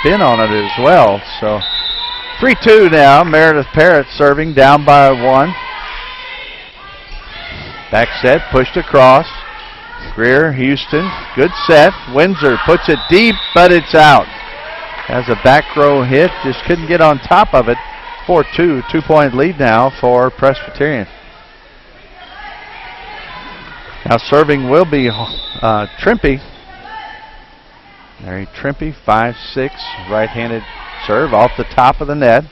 spin on it as well. So 3-2 now. Meredith Parrott serving, down by 1. Back set, pushed across. Greer, Houston, good set. Windsor puts it deep, but it's out. Has a back row hit, just couldn't get on top of it. 4-2, 2-point lead now for Presbyterian. Now serving will be Trimpe. Mary Trimpe, 5'6", right-handed serve off the top of the net.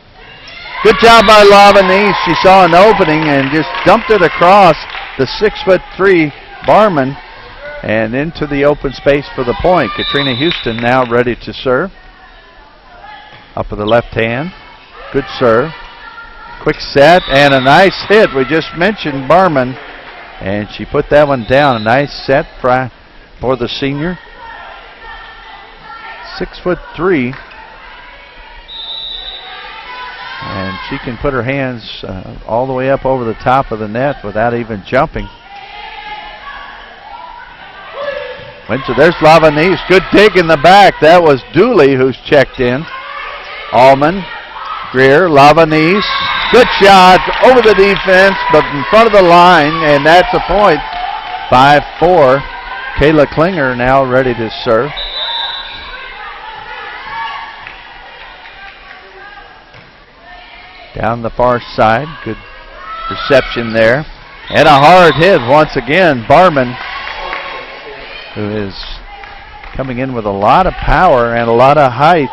Good job by Lavanese. She saw an opening and just dumped it across the 6'3" Barman and into the open space for the point. Katrina Houston now ready to serve. Up with the left hand. Good serve. Quick set and a nice hit. We just mentioned Barman, and she put that one down. A nice set for the senior. 6'3". And she can put her hands all the way up over the top of the net without even jumping. Windsor, there's Lavanese. Good dig in the back. That was Dooley who's checked in. Allman, Greer, Lavanese. Good shot over the defense, but in front of the line, and that's a point. 5-4. Kayla Klinger now ready to serve. Down the far side, good reception there. And a hard hit once again. Barman, who is coming in with a lot of power and a lot of height.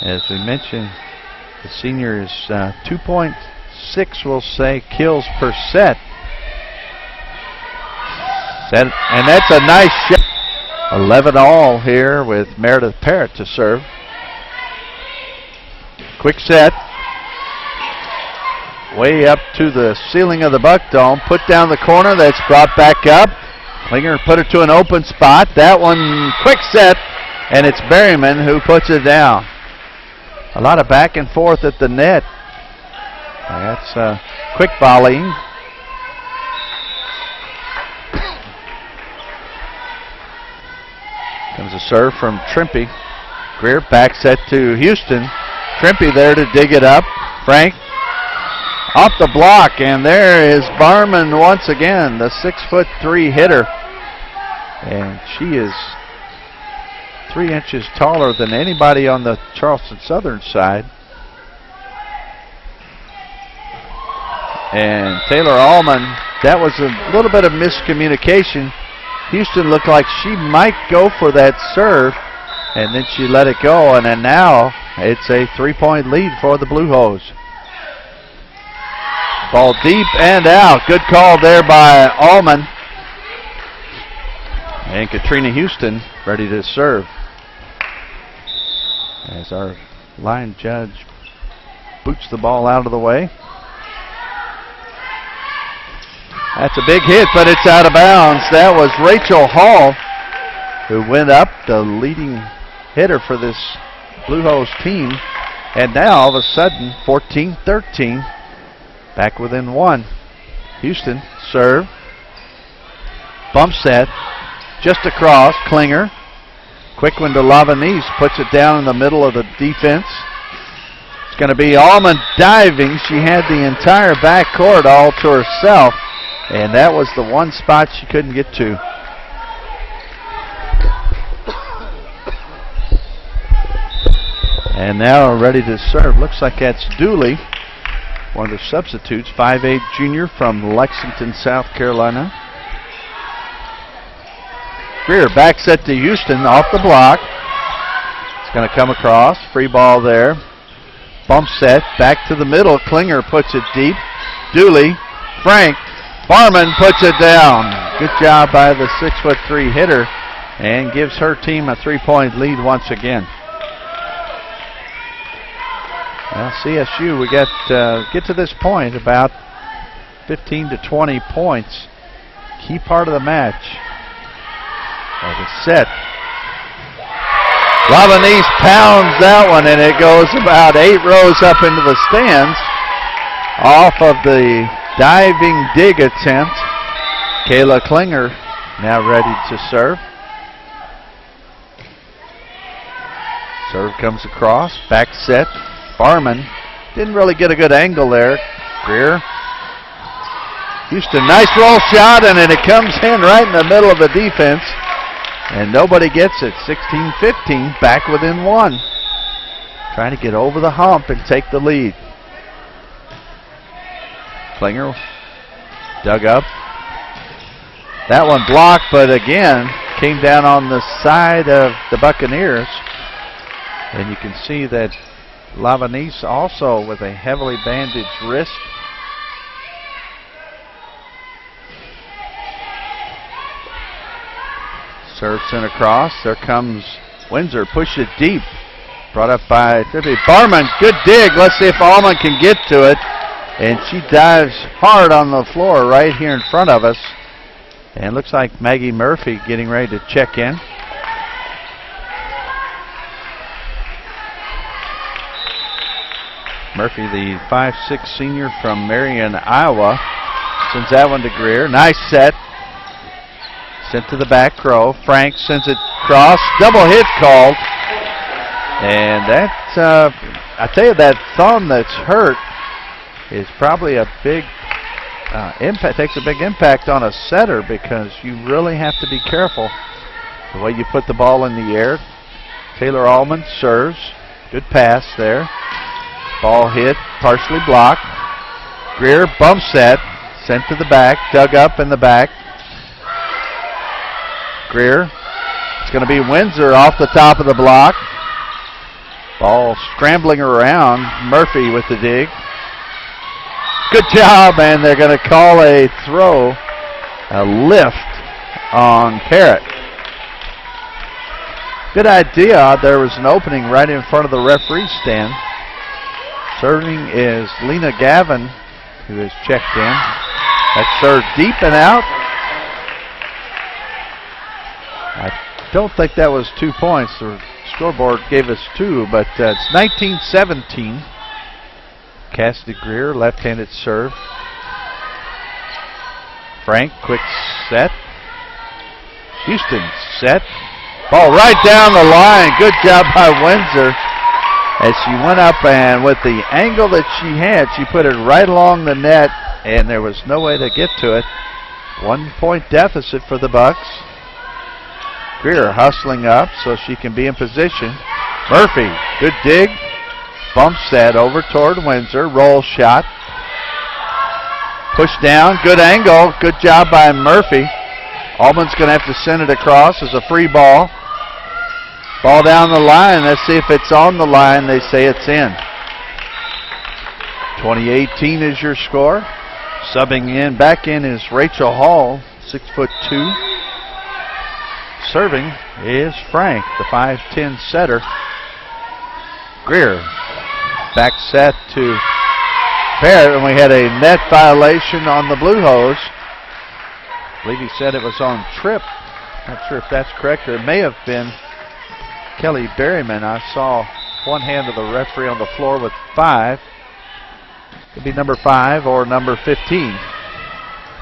As we mentioned, the senior is 2.6, we'll say, kills per set. And that's a nice shot. 11-all here with Meredith Parrott to serve. Quick set. Way up to the ceiling of the Buck Dome. Put down the corner. That's brought back up. Klinger put it to an open spot. That one, quick set, and it's Berryman who puts it down. A lot of back and forth at the net. That's quick volleying. Comes a serve from Trimpe. Greer back set to Houston. Trimpe there to dig it up. Frank off the block, and there is Barman once again, the 6'3" hitter. And she is 3 inches taller than anybody on the Charleston Southern side. And Taylor Allman, that was a little bit of miscommunication. Houston looked like she might go for that serve, and then she let it go, and then now it's a 3-point lead for the Blue Hose. Ball deep and out. Good call there by Allman. And Katrina Houston ready to serve. As our line judge boots the ball out of the way. That's a big hit, but it's out of bounds. That was Rachel Hall who went up, the leading hitter for this Blue Hose team. And now all of a sudden, 14-13. Back within 1. Houston, serve. Bump set. Just across. Klinger. Quick one to Lavanese. Puts it down in the middle of the defense. It's going to be Allman diving. She had the entire back court all to herself. And that was the one spot she couldn't get to. And now ready to serve. Looks like that's Dooley. One of the substitutes, 5'8" junior from Lexington, South Carolina. Greer back set to Houston off the block. It's going to come across. Free ball there. Bump set. Back to the middle. Klinger puts it deep. Dooley. Frank. Barman puts it down. Good job by the 6'3" hitter and gives her team a 3-point lead once again. Well, CSU, we get to this point about 15 to 20 points. Key part of the match. Or the set. Lavanese pounds that one, and it goes about 8 rows up into the stands. Off of the diving dig attempt. Kayla Klinger now ready to serve. Serve comes across, back set. Barman didn't really get a good angle there. Greer. Houston, nice roll shot, and then it comes in right in the middle of the defense. And nobody gets it. 16-15, back within one. Trying to get over the hump and take the lead. Klinger dug up. That one blocked, but again, came down on the side of the Buccaneers. And you can see that Lavanese also with a heavily bandaged wrist. Serve sent across. There comes Windsor. Push it deep. Brought up by Barman. Good dig. Let's see if Allman can get to it. And she dives hard on the floor right here in front of us. And looks like Maggie Murphy getting ready to check in. Murphy, the 5'6" senior from Marion, Iowa, sends that one to Greer. Nice set. Sent to the back row. Frank sends it cross. Double hit called. And that's, I tell you, that thumb that's hurt is probably a big impact, takes a big impact on a setter because you really have to be careful the way you put the ball in the air. Taylor Allman serves. Good pass there. Ball hit, partially blocked. Greer bumps that, sent to the back, dug up in the back. Greer. It's going to be Windsor off the top of the block. Ball scrambling around. Murphy with the dig. Good job, and they're going to call a throw, a lift on Parrott. Good idea. There was an opening right in front of the referee stand. Serving is Lena Gavin, who has checked in. That's served deep and out. I don't think that was 2 points. The scoreboard gave us 2, but it's 19-17. Cassidy Greer, left-handed serve. Frank, quick set. Houston set. Ball right down the line. Good job by Windsor. As she went up, and with the angle that she had, she put it right along the net, and there was no way to get to it. 1 point deficit for the Bucks. Greer hustling up so she can be in position. Murphy, good dig. Bumps that over toward Windsor. Roll shot. Push down, good angle. Good job by Murphy. Allman's going to have to send it across as a free ball. Ball down the line. Let's see if it's on the line. They say it's in. 20-18 is your score. Subbing in, back in is Rachel Hall, 6'2". Serving is Frank, the 5'10" setter. Greer, back set to Parrott, and we had a net violation on the Blue Hose. I believe he said it was on Tripp. Not sure if that's correct, or it may have been Kelly Berryman. I saw one hand of the referee on the floor with 5. Could be number 5 or number 15.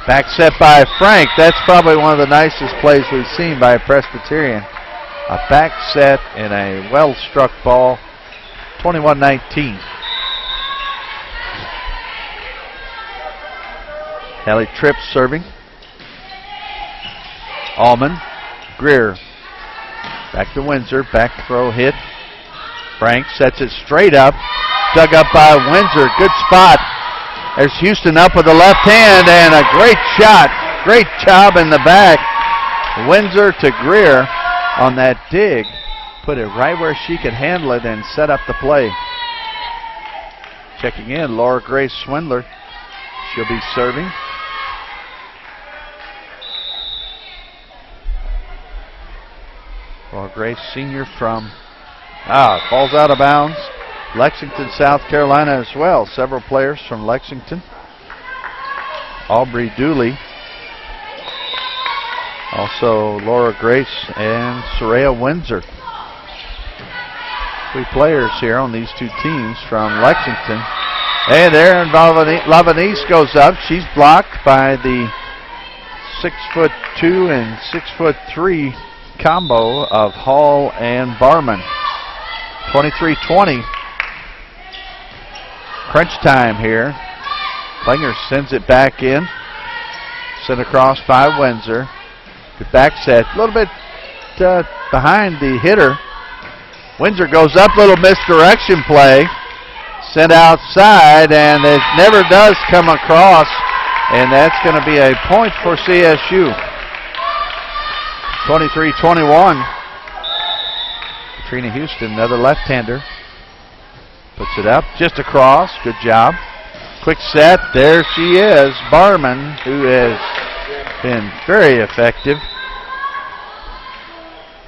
Back set by Frank. That's probably one of the nicest plays we've seen by a Presbyterian. A back set and a well-struck ball. 21-19. Hallie Tripp serving. Allman. Greer. Back to Windsor. Back throw hit. Frank sets it straight up. Dug up by Windsor. Good spot. There's Houston up with the left hand, and a great shot. Great job in the back. Windsor to Greer on that dig. Put it right where she could handle it and set up the play. Checking in, Laura Grace Swindler. She'll be serving. Laura Grace, senior from, falls out of bounds. Lexington, South Carolina as well. Several players from Lexington. Aubrey Dooley. Also Laura Grace and Soraya Windsor. 3 players here on these 2 teams from Lexington. And there, Lavanese goes up. She's blocked by the 6'2" and 6'3" combo of Hall and Barman. 23-20. Crunch time here. Klinger sends it back in. Sent across by Windsor. Good back set. A little bit behind the hitter. Windsor goes up, little misdirection play. Sent outside, and it never does come across. And that's going to be a point for CSU. 23-21. Katrina Houston, another left-hander. Puts it up, just across. Good job. Quick set. There she is, Barman, who has been very effective.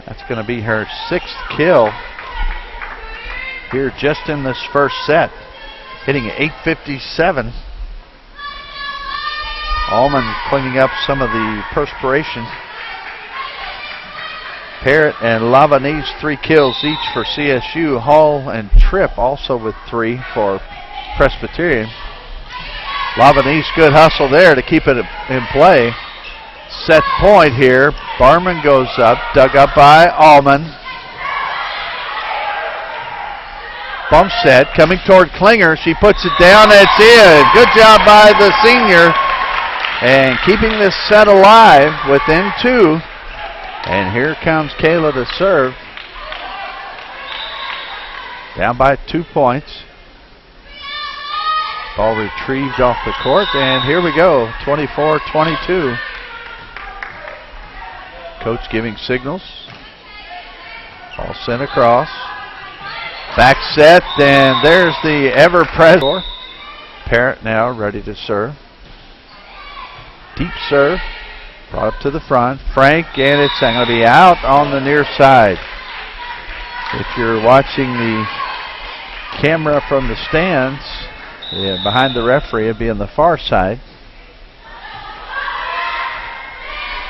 That's going to be her 6th kill here just in this first set. Hitting at .857. Allman cleaning up some of the perspiration. Parrott and Lavanese 3 kills each for CSU. Hall and Tripp also with 3 for Presbyterian. Lavanese, good hustle there to keep it in play. Set point here. Barman goes up, dug up by Allman. Bump set coming toward Klinger. She puts it down. It's in. Good job by the senior. And keeping this set alive within 2. And here comes Kayla to serve. Down by 2 points. Ball retrieved off the court. And here we go. 24-22. Coach giving signals. Ball sent across. Back set, and there's the ever-present. Parrott now ready to serve. Deep serve. Brought up to the front. Frank, and it's going to be out on the near side. If you're watching the camera from the stands, behind the referee, it'd be on the far side.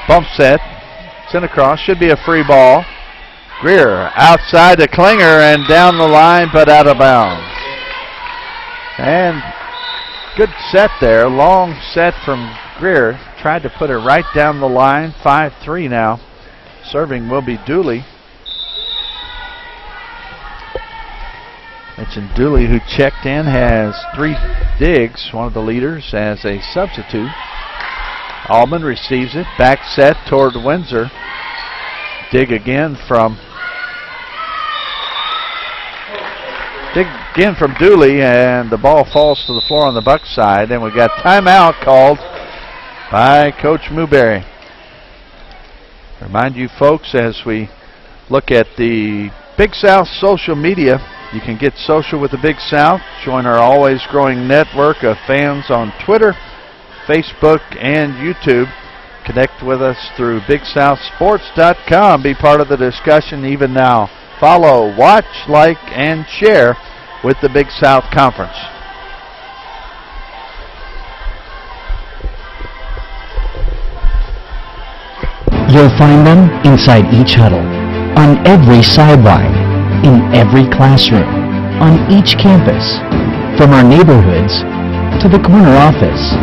Bump set. Sent across. Should be a free ball. Greer outside to Klinger and down the line, but out of bounds. And good set there. Long set from Greer. Tried to put it right down the line. 5-3 now. Serving will be Dooley. Mentioned Dooley, who checked in, has 3 digs, one of the leaders, as a substitute. Allman receives it. Back set toward Windsor. Dig again from Dooley, and the ball falls to the floor on the Buck side. And we got timeout called by Coach Newberry. Remind you folks, as we look at the Big South social media, you can get social with the Big South. Join our always growing network of fans on Twitter, Facebook, and YouTube. Connect with us through BigSouthSports.com. Be part of the discussion even now. Follow, watch, like, and share with the Big South Conference. You'll find them inside each huddle, on every sideline, in every classroom, on each campus, from our neighborhoods to the corner office.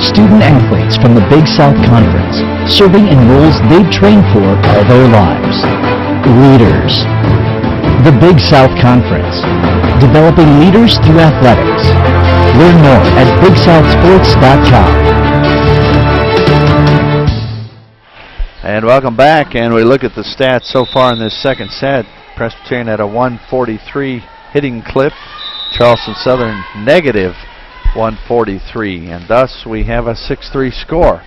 Student athletes from the Big South Conference, serving in roles they've trained for all their lives. Leaders. The Big South Conference, developing leaders through athletics. Learn more at BigSouthSports.com. And welcome back, and we look at the stats so far in this second set. Presbyterian at a 143 hitting clip. Charleston Southern negative 143, and thus we have a 6-3 score.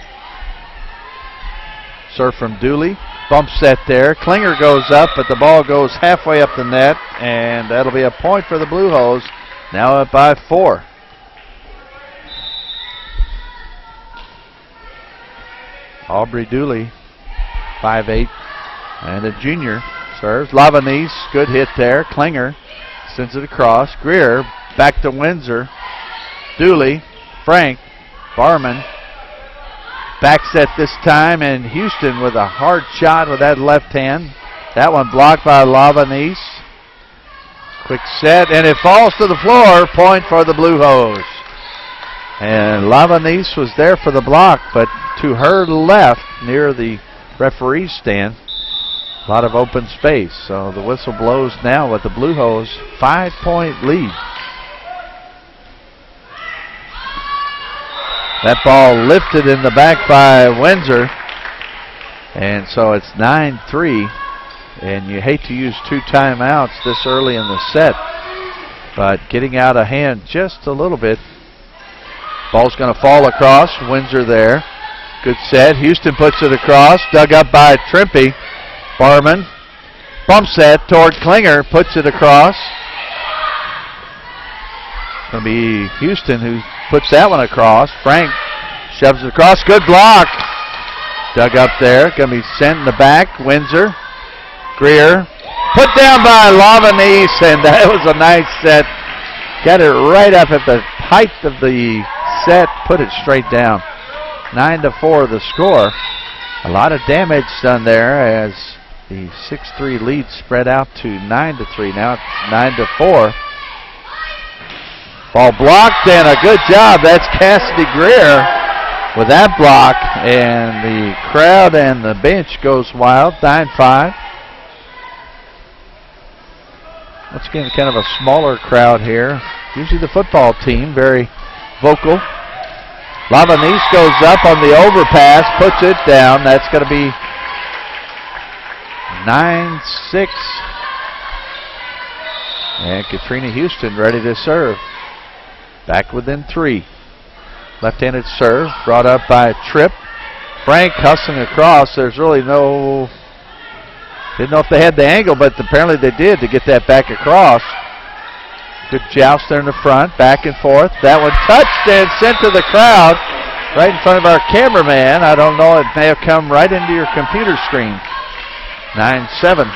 Serve from Dooley. Bump set there. Klinger goes up, but the ball goes halfway up the net, and that'll be a point for the Blue Hose. Now up by 4. Aubrey Dooley, 5'8", and a junior, serves. Lavanese, good hit there. Klinger sends it across. Greer back to Windsor. Dooley, Frank, Barman. Back set this time, and Houston with a hard shot with that left hand. That one blocked by Lavanese. Quick set, and it falls to the floor. Point for the Blue Hose. And Lavanese was there for the block, but to her left, near the referee's stand. A lot of open space. So the whistle blows now with the Blue Hose 5-point lead. That ball lifted in the back by Windsor. And so it's 9-3. And you hate to use 2 timeouts this early in the set. But getting out of hand just a little bit. Ball's going to fall across. Windsor there. Good set. Houston puts it across. Dug up by Trimpe. Barman bumps that toward Klinger. Puts it across. It's going to be Houston who puts that one across. Frank shoves it across. Good block. Dug up there. Going to be sent in the back. Windsor. Greer. Put down by Lavanese. And that was a nice set. Got it right up at the height of the set. Put it straight down. 9-4 the score. A lot of damage done there as the 6-3 lead spread out to 9-3. Now it's 9-4. Ball blocked and a good job. That's Cassidy Greer with that block. And the crowd and the bench goes wild. 9-5. Once again, kind of a smaller crowd here. Usually the football team, very vocal. Lavanese goes up on the overpass, puts it down. That's going to be 9-6. And Katrina Houston ready to serve. Back within 3. Left-handed serve brought up by Tripp. Frank hustling across. There's really no... Didn't know if they had the angle, but apparently they did to get that back across. Good joust there in the front, back and forth. That one touched and sent to the crowd right in front of our cameraman. I don't know, it may have come right into your computer screen. 9-7.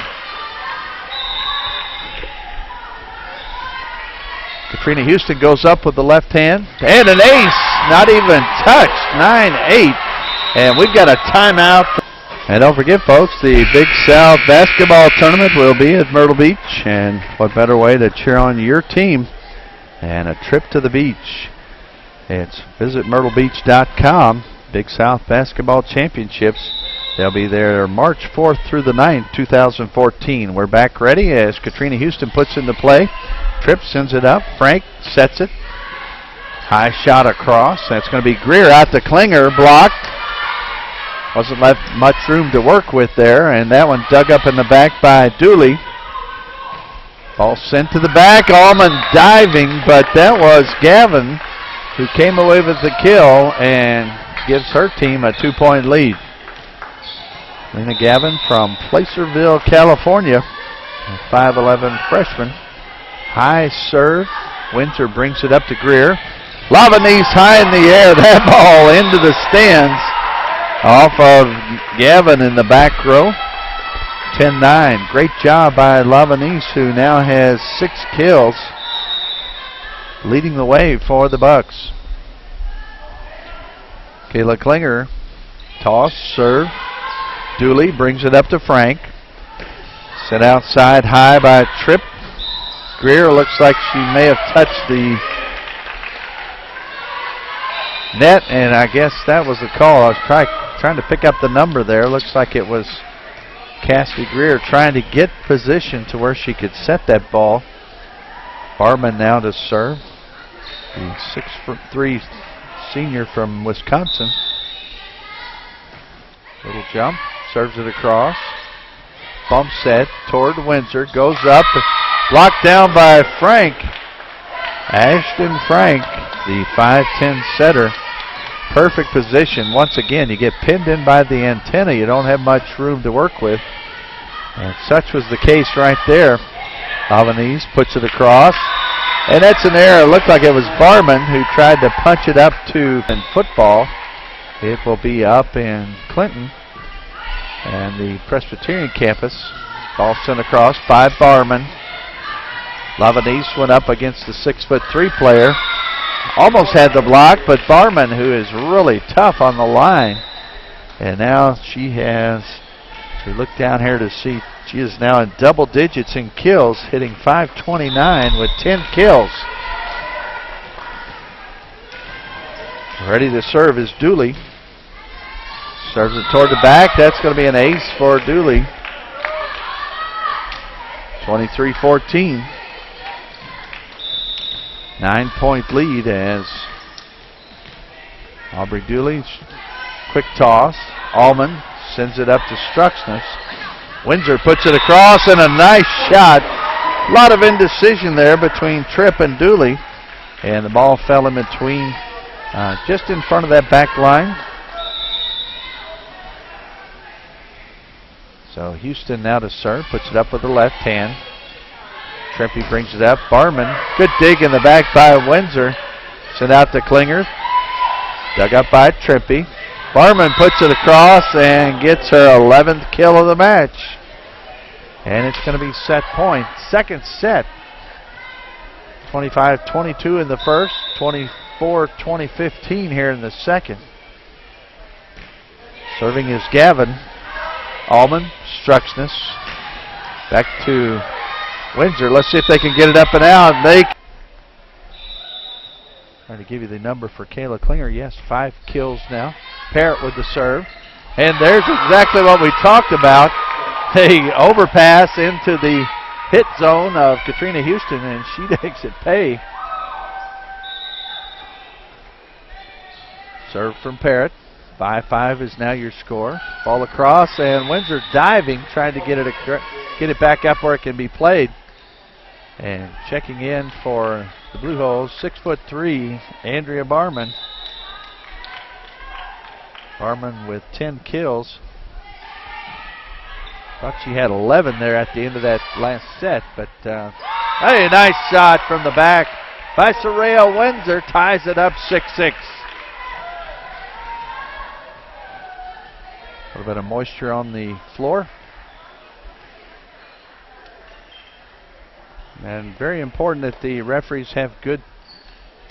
Katrina Houston goes up with the left hand. And an ace, not even touched. 9-8. And we've got a timeout. And don't forget, folks, the Big South basketball tournament will be at Myrtle Beach. And what better way to cheer on your team and a trip to the beach. It's visit myrtlebeach.com. Big South Basketball Championships. They'll be there March 4th through the 9th, 2014. We're back ready as Katrina Houston puts into play. Tripp sends it up. Frank sets it. High shot across. That's going to be Greer out to Klinger. Blocked. Wasn't left much room to work with there. And that one dug up in the back by Dooley. Ball sent to the back. Allman diving, but that was Gavin who came away with the kill and gives her team a 2-point lead. Lena Gavin from Placerville, California, a 5'11" freshman. High serve. Winter brings it up to Greer. Lavanese high in the air. That ball into the stands off of Gavin in the back row. 10-9. Great job by Lavanese, who now has 6 kills, leading the way for the Bucks. Kayla Klinger, toss, serve. Dooley brings it up to Frank. Set outside high by Tripp. Greer looks like she may have touched the net, and I guess that was the call. I was trying to pick up the number there. Looks like it was Cassidy Greer trying to get position to where she could set that ball. Barman now to serve. The 6'3" senior from Wisconsin. Little jump. Serves it across. Bump set toward Windsor. Goes up. Blocked down by Frank. Ashton Frank, the 5'10" setter. Perfect position. Once again, you get pinned in by the antenna. You don't have much room to work with. And such was the case right there. Albanese puts it across. And that's an error. It looked like it was Barman who tried to punch it up to in football. It will be up in Clinton and the Presbyterian campus. Ball sent across by Barman. Lavanese went up against the 6'3" player. Almost had the block, but Barman, who is really tough on the line. And now she has to look down here to see. She is now in double digits in kills, hitting .529 with 10 kills. Ready to serve is Dooley. Serves it toward the back. That's going to be an ace for Dooley. 23-14. 9-point lead as Aubrey Dooley, quick toss. Allman sends it up to Struxness. Windsor puts it across and a nice shot. A lot of indecision there between Tripp and Dooley. And the ball fell in between, just in front of that back line. So Houston now to serve, puts it up with the left hand. Trimpey brings it up. Barman, good dig in the back by Windsor. Sent out to Klinger. Dug up by Trimpey. Barman puts it across and gets her 11th kill of the match. And it's going to be set point. Second set. 25-22 in the first. 24-20-15 here in the second. Serving is Gavin. Allman, Struxness. Back to Windsor. Let's see if they can get it up and out. Trying to give you the number for Kayla Klinger. Yes, 5 kills now. Parrott with the serve. And there's exactly what we talked about. A overpass into the hit zone of Katrina Houston, and she makes it pay. Serve from Parrott. 5-5 is now your score. Ball across, and Windsor diving, trying to get it back up where it can be played. And checking in for the Blue Hose, 6'3", Andrea Barman. Barman with 10 kills. Thought she had 11 there at the end of that last set, but hey, nice shot from the back by Soraya Windsor, ties it up 6-6. A little bit of moisture on the floor. And very important that the referees have good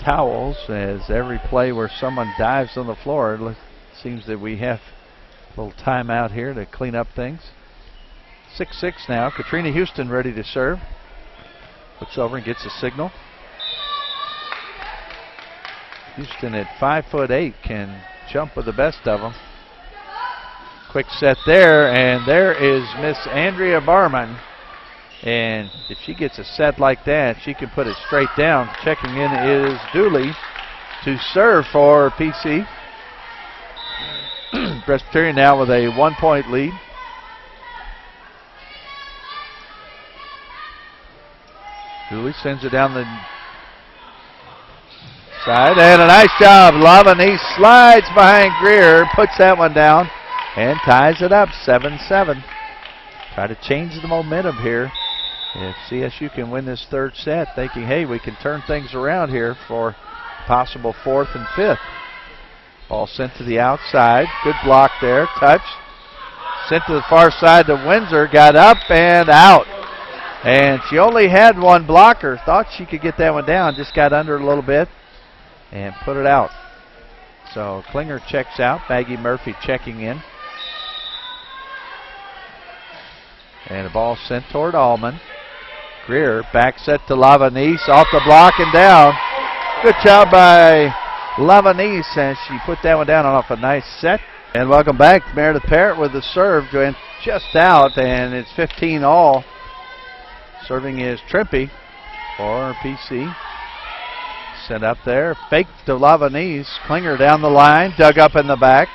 towels, as every play where someone dives on the floor, it seems that we have a little timeout here to clean up things. 6-6 now. Katrina Houston ready to serve. Looks over and gets a signal. Houston at 5'8" can jump with the best of them. Quick set there, and there is Miss Andrea Barman. And if she gets a set like that, she can put it straight down. Checking in is Dooley to serve for PC. Presbyterian now with a 1-point lead. Dooley sends it down the side, and a nice job. Lavanese slides behind Greer, puts that one down, and ties it up 7-7. Try to change the momentum here. If CSU can win this third set, thinking, hey, we can turn things around here for possible 4th and 5th. Ball sent to the outside. Good block there. Touch. Sent to the far side to Windsor. Got up and out. And she only had one blocker. Thought she could get that one down. Just got under a little bit and put it out. So Klinger checks out. Maggie Murphy checking in. And a ball sent toward Allman. Greer back set to Lavanese. Off the block and down. Good job by Lavanese, and she put that one down off a nice set. And welcome back. Meredith Parrott with the serve. Went just out, and it's 15-all. Serving is Trimpey for PC. Sent up there. Fake to Lavanese. Klinger down the line. Dug up in the back.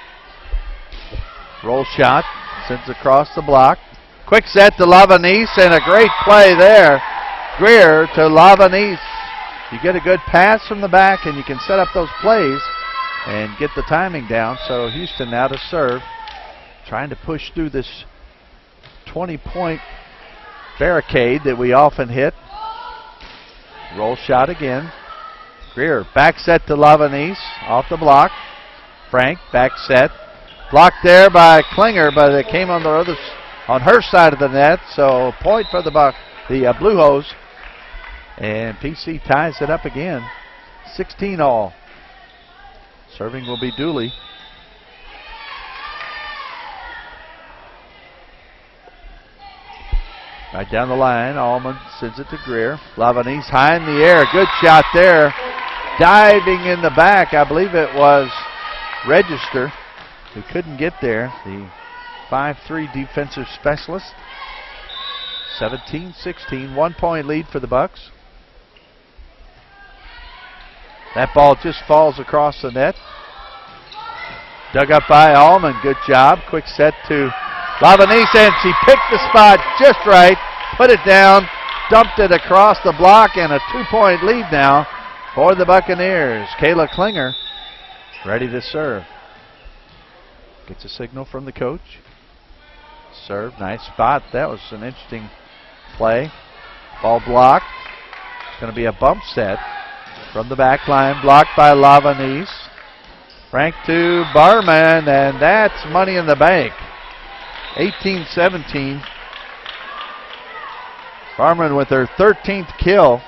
Roll shot. Sends across the block. Quick set to Lavanese, and a great play there. Greer to Lavanese. You get a good pass from the back, and you can set up those plays and get the timing down. So Houston now to serve. Trying to push through this 20-point barricade that we often hit. Roll shot again. Greer back set to Lavanese. Off the block. Frank back set. Blocked there by Klinger, but it came on her side of the net. So point for the Blue Hose. And PC ties it up again. 16-all. Serving will be Dooley. Right down the line, Allman sends it to Greer. Lavanese high in the air. Good shot there. Diving in the back. I believe it was Register who couldn't get there. The 5'3" defensive specialist. 17-16, 1 point lead for the Bucks. That ball just falls across the net. Dug up by Allman, good job. Quick set to Lavanese, and she picked the spot just right, put it down, dumped it across the block, and a 2-point lead now for the Buccaneers. Kayla Klinger ready to serve. Gets a signal from the coach. Serve, nice spot. That was an interesting play. Ball blocked. It's going to be a bump set from the back line, blocked by Lavanese. Frank to Barman, and that's money in the bank. 18-17. Barman with her 13th kill.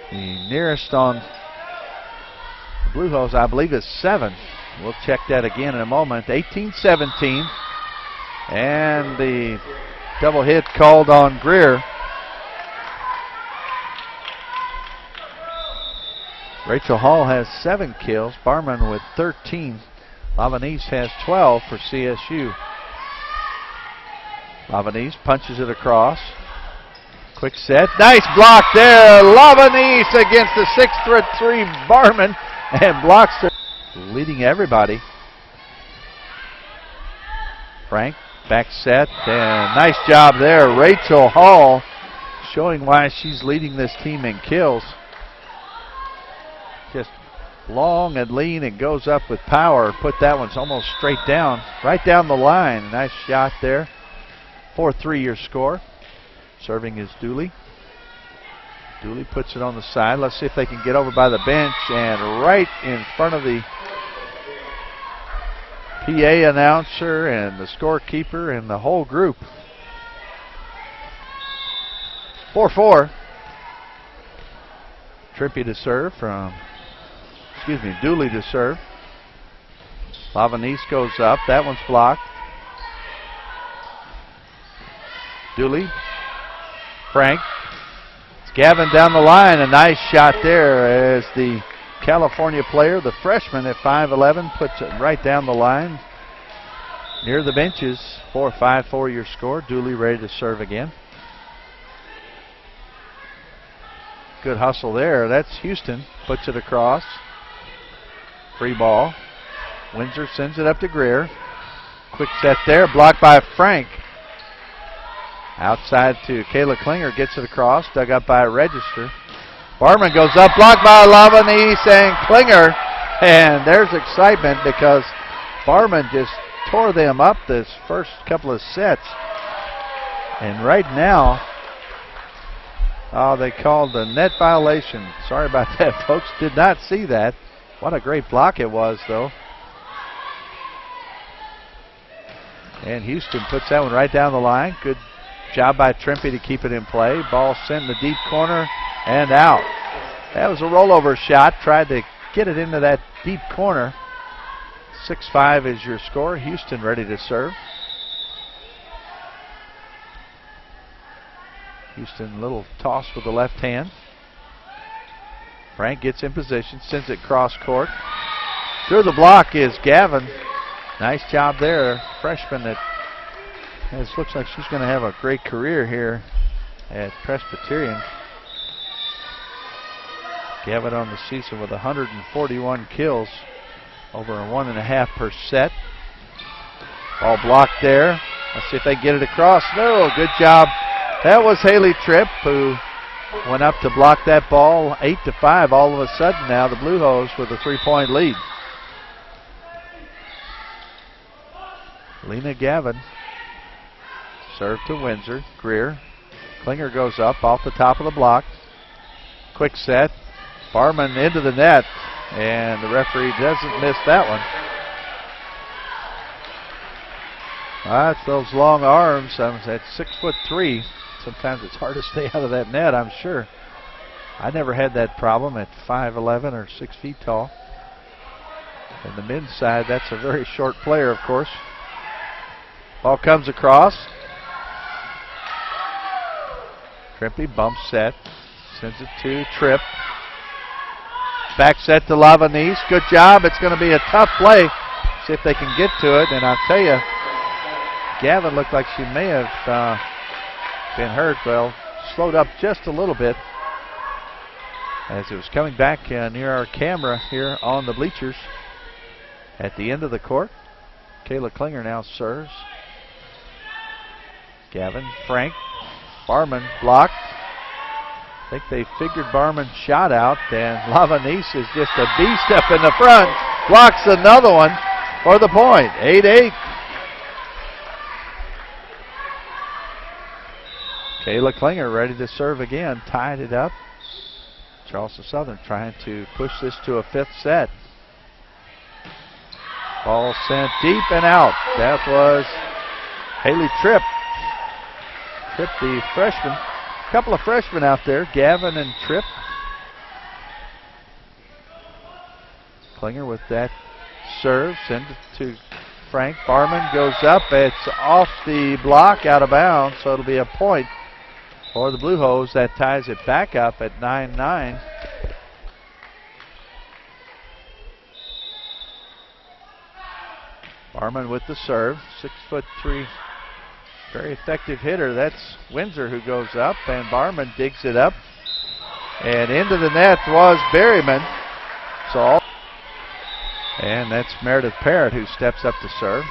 The nearest on the Blue Hose, I believe, is 7. We'll check that again in a moment. 18-17. And the double hit called on Greer. Rachel Hall has 7 kills. Barman with 13. Lavanese has 12 for CSU. Lavanese punches it across. Quick set. Nice block there. Lavanese against the 6'3" Barman and blocks her. Leading everybody. Frank, back set, and nice job there. Rachel Hall showing why she's leading this team in kills. Just long and lean and goes up with power. Put that one's almost straight down, right down the line. Nice shot there. 4-3 your score. Serving is Dooley. Dooley puts it on the side. Let's see if they can get over by the bench and right in front of the PA announcer and the scorekeeper and the whole group. 4-4. Trippy to serve from, Dooley to serve. Lavanese goes up. That one's blocked. Dooley. Frank. It's Gavin down the line. A nice shot there as the California player, the freshman at 5'11", puts it right down the line near the benches. 4-5-4 your score. Dooley ready to serve again. Good hustle there. That's Houston. Puts it across. Free ball. Windsor sends it up to Greer. Quick set there. Blocked by Frank. Outside to Kayla Klinger. Gets it across. Dug up by Register. Barman goes up. Blocked by Lavanese and Klinger. And there's excitement because Barman just tore them up this first couple of sets. And right now, they called a net violation. Sorry about that, folks. Did not see that. What a great block it was, though. And Houston puts that one right down the line. Good job by Trimpe to keep it in play. Ball sent in the deep corner and out. That was a rollover shot. Tried to get it into that deep corner. 6-5 is your score. Houston ready to serve. Houston, a little toss with the left hand. Frank gets in position, sends it cross court. Through the block is Gavin. Nice job there. Freshman that looks like she's going to have a great career here at Presbyterian. Gavin on the season with 141 kills, over 1.5 per set. Ball blocked there. Let's see if they get it across. No, good job. That was Haley Tripp who went up to block that ball. 8-5 all of a sudden now. The Blue Hose with a 3-point lead. Lena Gavin. Serve to Windsor. Greer. Klinger goes up off the top of the block. Quick set. Barman into the net. And the referee doesn't miss that one. That's those long arms. At 6'3". Sometimes it's hard to stay out of that net, I'm sure. I never had that problem at 5'11" or 6 feet tall. And the men's side, that's a very short player, of course. Ball comes across. Trimpe bump set. Sends it to Tripp. Back set to Lavanese. Good job. It's going to be a tough play. See if they can get to it. And I'll tell you, Gavin looked like she may have been hurt. Well, slowed up just a little bit as it was coming back near our camera here on the bleachers at the end of the court. Kayla Klinger now serves. Gavin, Frank, Barman blocked. I think they figured Barman's shot out, and Lavanese is just a beast up in the front. Blocks another one for the point. 8-8. Kayla Klinger ready to serve again. Tied it up. Charleston Southern trying to push this to a fifth set. Ball sent deep and out. That was Haley Tripp. Tripp, the freshman. A couple of freshmen out there, Gavin and Tripp. Klinger with that serve. Send it to Frank. Barman goes up. It's off the block, out of bounds, so it'll be a point for the Blue Hose. That ties it back up at 9-9. Barman with the serve. 6'3", very effective hitter. That's Windsor who goes up, and Barman digs it up. And into the net was Berryman. And that's Meredith Parrott who steps up to serve.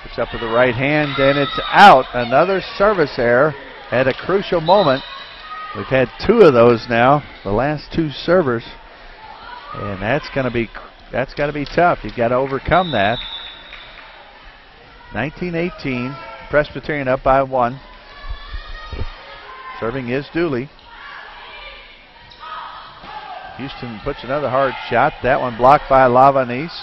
Picks up with the right hand, and it's out. Another service error at a crucial moment. We've had two of those now, the last two servers, and that's got to be tough. You've got to overcome that. 19-18, Presbyterian up by 1. Serving is Dooley. Houston puts another hard shot. That one blocked by Lavanese.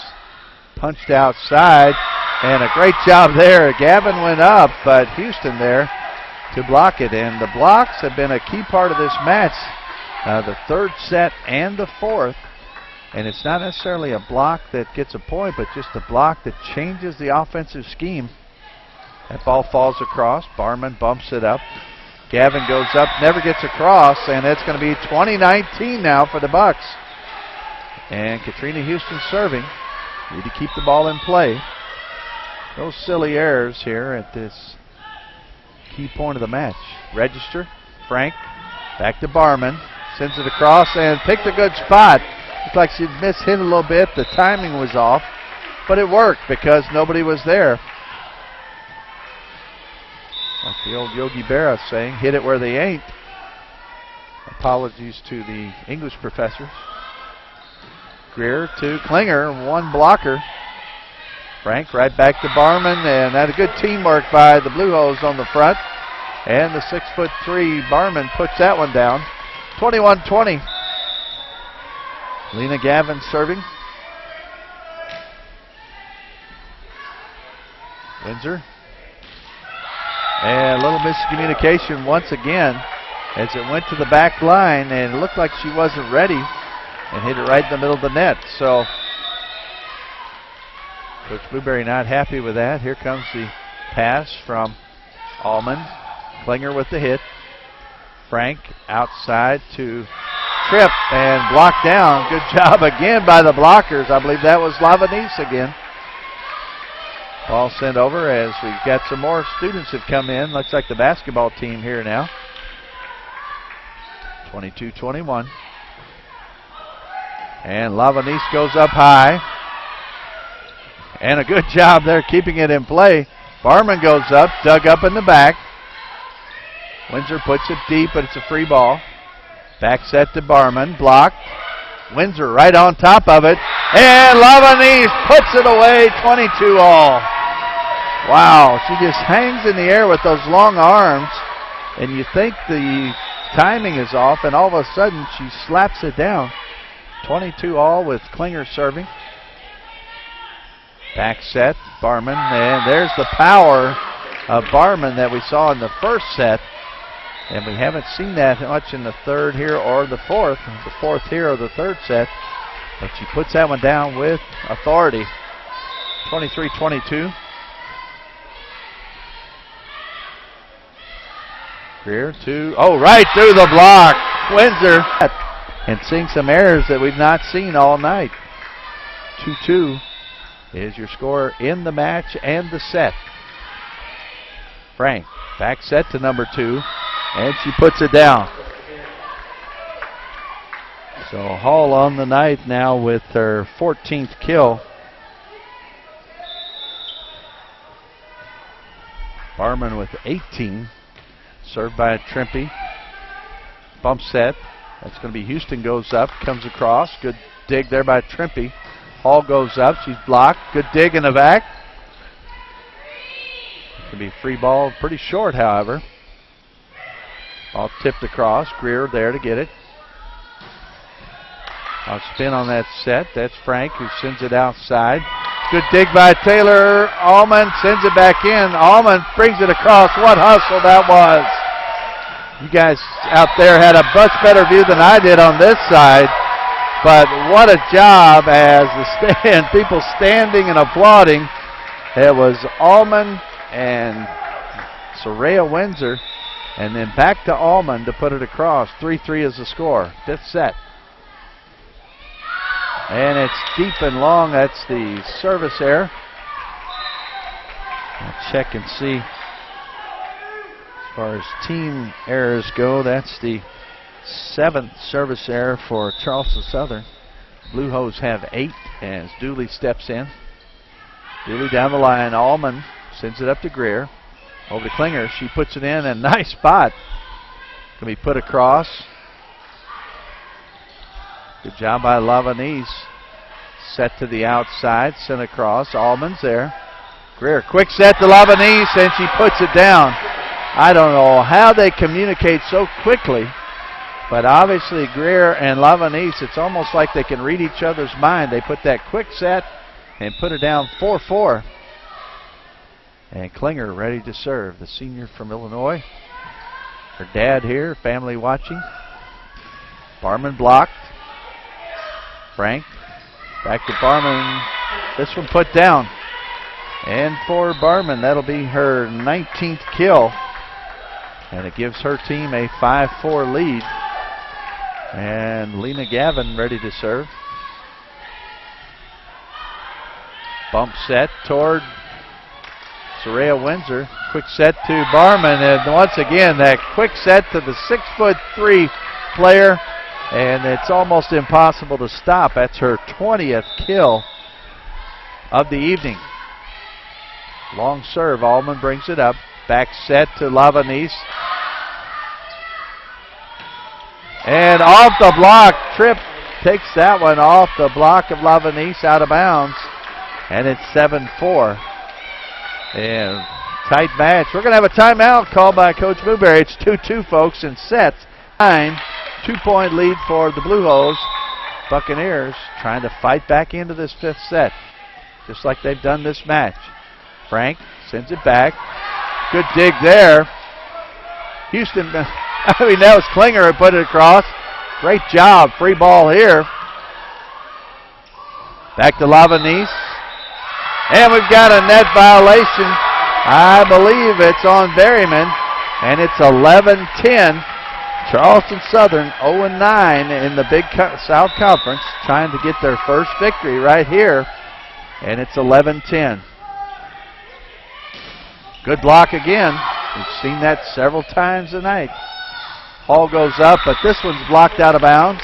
Punched outside, and a great job there. Gavin went up, but Houston there to block it. And the blocks have been a key part of this match, the third set and the fourth. And it's not necessarily a block that gets a point, but just a block that changes the offensive scheme. That ball falls across. Barman bumps it up. Gavin goes up, never gets across, and it's going to be 20-19 now for the Bucks. And Katrina Houston serving. Need to keep the ball in play. No silly errors here at this key point of the match. Register. Frank back to Barman. Sends it across and picked a good spot. Looked like she'd mishit a little bit. The timing was off, but it worked because nobody was there. Like the old Yogi Berra saying, hit it where they ain't. Apologies to the English professors. Greer to Klinger, one blocker. Frank right back to Barman, and that a good teamwork by the Blue Hose on the front. And the 6'3" Barman puts that one down. 21-20. Lena Gavin serving. Windsor. And a little miscommunication once again as it went to the back line, and it looked like she wasn't ready and hit it right in the middle of the net. So Coach Blueberry not happy with that. Here comes the pass from Allman. Klinger with the hit. Frank outside to Tripp and blocked down. Good job again by the blockers. I believe that was Lavanese again. Ball sent over as we've got some more students have come in. Looks like the basketball team here now. 22-21. And Lavanese goes up high. And a good job there keeping it in play. Barman goes up, dug up in the back. Windsor puts it deep, but it's a free ball. Back set to Barman, blocked. Windsor right on top of it. And Lavanese puts it away, 22-all. Wow, she just hangs in the air with those long arms, and you think the timing is off, and all of a sudden she slaps it down. 22-all with Klinger serving. Back set, Barman, and there's the power of Barman that we saw in the first set, and we haven't seen that much in the third here or the fourth here or the third set, but she puts that one down with authority. 23-22. Greer to, right through the block. Windsor, and seeing some errors that we've not seen all night. 2-2 is your score in the match and the set. Frank, back set to number 2, and she puts it down. So Hall on the night now with her 14th kill. Barman with 18. Served by Trimpe. Bump set. That's going to be Houston goes up, comes across. Good dig there by Trimpe. Hall goes up. She's blocked. Good dig in the back. It's going to be free ball. Pretty short, however. Ball tipped across. Greer there to get it. I'll spin on that set. That's Frank who sends it outside. Good dig by Taylor. Allman sends it back in. Allman brings it across. What hustle that was. You guys out there had a much better view than I did on this side. But what a job as the people standing and applauding. It was Allman and Soraya Windsor. And then back to Allman to put it across. 3-3 is the score. 5th set. And it's deep and long. That's the service error. I'll check and see. As far as team errors go, that's the 7th service error for Charleston Southern. Blue Hose have 8 as Dooley steps in. Dooley down the line. Allman sends it up to Greer. Over to Klinger. She puts it in. A nice spot. Can be put across. Good job by Lavanese. Set to the outside, sent across. Allman's there. Greer, quick set to Lavanese, and she puts it down. I don't know how they communicate so quickly, but obviously Greer and Lavanese, it's almost like they can read each other's mind. They put that quick set and put it down 4-4. And Klinger ready to serve, the senior from Illinois. Her dad here, family watching. Barman blocked. Frank, back to Barman. This one put down. And for Barman, that'll be her 19th kill. And it gives her team a 5-4 lead. And Lena Gavin ready to serve. Bump set toward Soraya Windsor. Quick set to Barman. And once again, that quick set to the 6'3" player. And it's almost impossible to stop. That's her 20th kill of the evening. Long serve. Allman brings it up. Back set to Lavanese. And off the block. Tripp takes that one off the block of Lavanese out of bounds. And it's 7-4. And tight match. We're going to have a timeout called by Coach Blueberry. It's 2-2, folks, in sets. 9. 2-point lead for the Blue Hose. Buccaneers trying to fight back into this 5th set, just like they've done this match. Frank sends it back. Good dig there. Houston, that was Klinger who put it across. Great job. Free ball here. Back to Lavanese. And we've got a net violation. I believe it's on Berryman. And it's 11-10. Charleston Southern 0-9 in the Big South Conference, trying to get their first victory right here, and it's 11-10. Good block again. We've seen that several times tonight. Hall goes up, but this one's blocked out of bounds.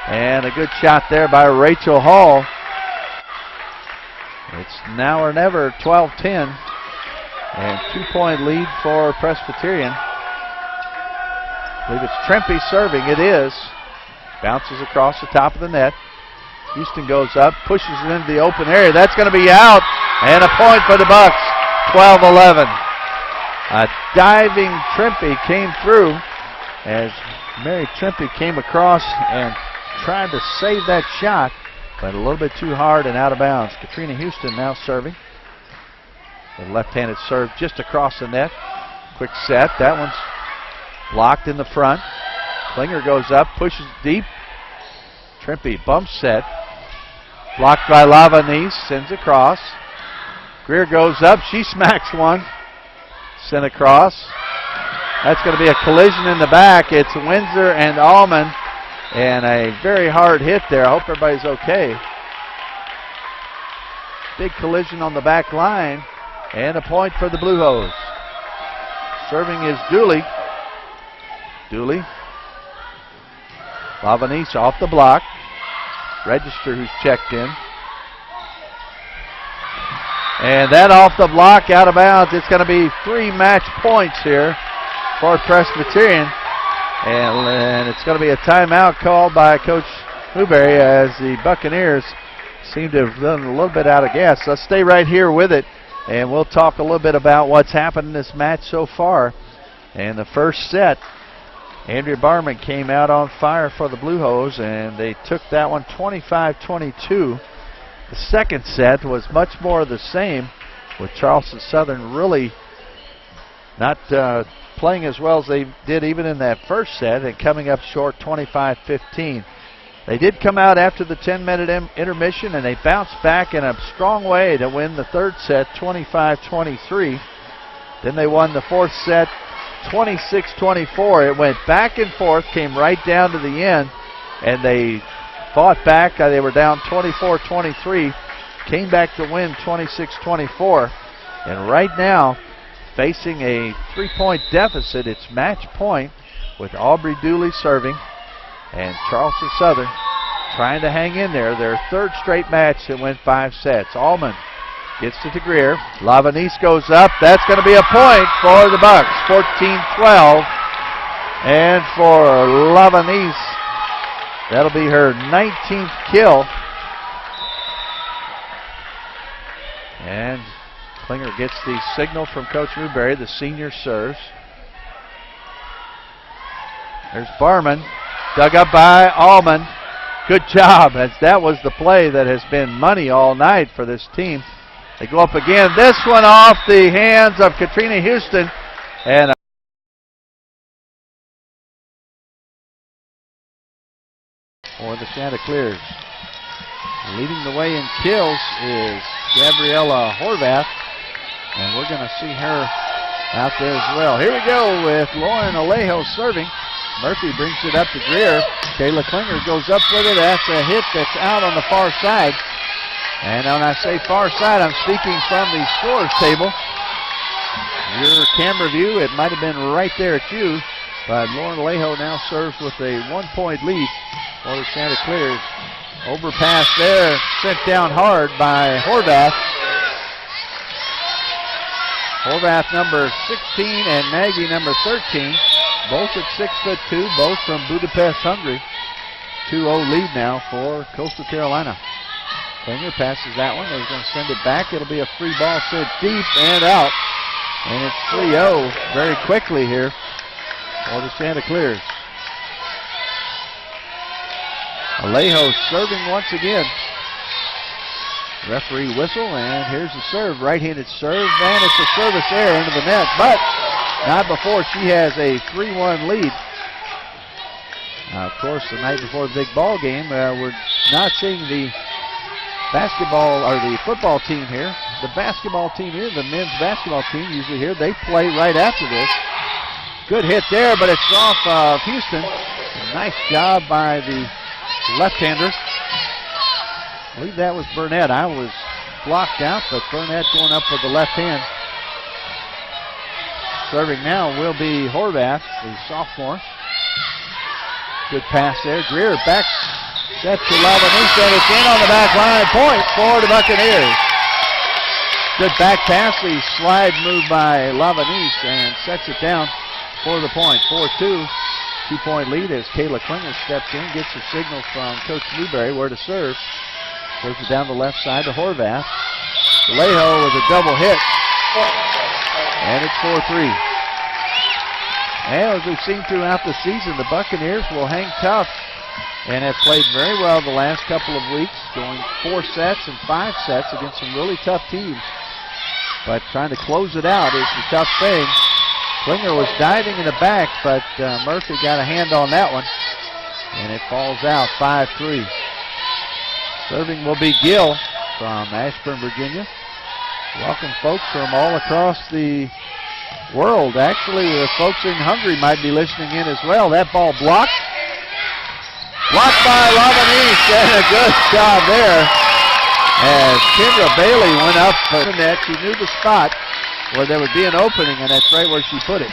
And a good shot there by Rachel Hall. It's now or never, 12-10, and 2-point lead for Presbyterian. I believe it's Trimpe serving. It is. Bounces across the top of the net. Houston goes up, pushes it into the open area. That's going to be out, and a point for the Bucks. 12-11. A diving Trimpe came through as Mary Trimpe came across and tried to save that shot, but a little bit too hard and out of bounds. Katrina Houston now serving. The left-handed serve just across the net. Quick set. That one's blocked in the front. Klinger goes up, pushes deep. Trimpe bump set. Blocked by Lavanese, sends across. Greer goes up, she smacks one. Sent across. That's going to be a collision in the back. It's Windsor and Allman. And a very hard hit there. I hope everybody's okay. Big collision on the back line. And a point for the Blue Hose. Serving is Dooley. Dooley. Lavanese off the block. Register who's checked in. And that off the block, out of bounds. It's going to be 3 match points here for Presbyterian. And it's going to be a timeout called by Coach Newberry as the Buccaneers seem to have done a little bit out of gas. Let's stay right here with it, and we'll talk a little bit about what's happened in this match so far. And the first set, Andrea Barman came out on fire for the Blue Hose, and they took that one 25-22. The second set was much more of the same, with Charleston Southern really not playing as well as they did even in that first set and coming up short 25-15. They did come out after the 10-minute intermission, and they bounced back in a strong way to win the third set 25-23. Then they won the fourth set 26-24. It went back and forth, came right down to the end, and they fought back. They were down 24-23, came back to win 26-24. And right now, facing a 3-point deficit, it's match point with Aubrey Dooley serving and Charleston Southern trying to hang in there. Their third straight match that went 5 sets. Allman gets to Greer. Lavanese goes up. That's going to be a point for the Bucks. 14-12. And for Lavanese, that'll be her 19th kill. And Klinger gets the signal from Coach Newberry. The senior serves. There's Barman. Dug up by Allman. Good job, as that was the play that has been money all night for this team. They go up again. This one off the hands of Katrina Houston. And for the Chanticleers. Leading the way in kills is Gabriella Horvath. And we're going to see her out there as well. Here we go with Lauren Alejo serving. Murphy brings it up to Greer. Kayla Klinger goes up with it. That's a hit that's out on the far side. And when I say far side, I'm speaking from the scorer's table. Your camera view, it might have been right there at you. But Lauren Alejo now serves with a 1-point lead for the Chanticleers. Overpass there, sent down hard by Horvath. Horvath number 16 and Nagy number 13. Both at 6'2", both from Budapest, Hungary. 2-0 lead now for Coastal Carolina. Klinger passes that one. They're going to send it back. It'll be a free ball sent deep and out. And it's 3-0 very quickly here for the Chanticleers. Alejo serving once again. Referee whistle, and here's the serve. Right-handed serve, and it's a service error into the net, but not before she has a 3-1 lead. Of course, the night before the big ball game, we're not seeing the basketball or the football team here. The basketball team here, the men's basketball team usually here, they play right after this. Good hit there, but it's off of Houston. A nice job by the left-hander. I believe that was Burnett. I was blocked out, but Burnett going up with the left hand. Serving now will be Horvath, the sophomore. Good pass there. Greer back set to Lavanese, and it's in on the back line. Point for the Buccaneers. Good back pass. The slide move by Lavanese and sets it down for the point. 4-2. 2-point lead as Kayla Klinger steps in, gets a signal from Coach Newberry where to serve. Serves it down the left side to Horvath. Alejo with a double hit. And it's 4-3. And as we've seen throughout the season, the Buccaneers will hang tough and have played very well the last couple of weeks, going 4 sets and 5 sets against some really tough teams. But trying to close it out is the tough thing. Klinger was diving in the back, but Murphy got a hand on that one. And it falls out 5-3. Serving will be Gill from Ashburn, Virginia. Welcome folks from all across the world. Actually, the folks in Hungary might be listening in as well. That ball blocked. Blocked by Lavanese, and a good job there. As Kendra Bailey went up for the net, she knew the spot. where there would be an opening, and that's right where she put it.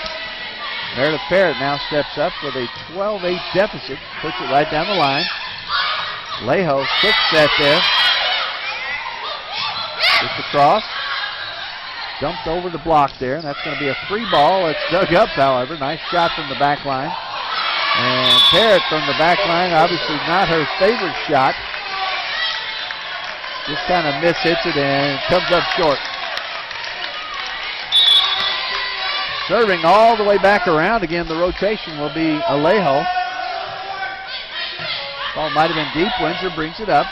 Meredith Parrott now steps up with a 12-8 deficit, puts it right down the line. Leho, quick set there. Gets across. Dumped over the block there, and that's going to be a free ball. It's dug up, however. Nice shot from the back line. And Parrott from the back line, obviously not her favorite shot. Just kind of mishits it and comes up short. Serving all the way back around. Again, the rotation will be Alejo. Ball might have been deep. Windsor brings it up.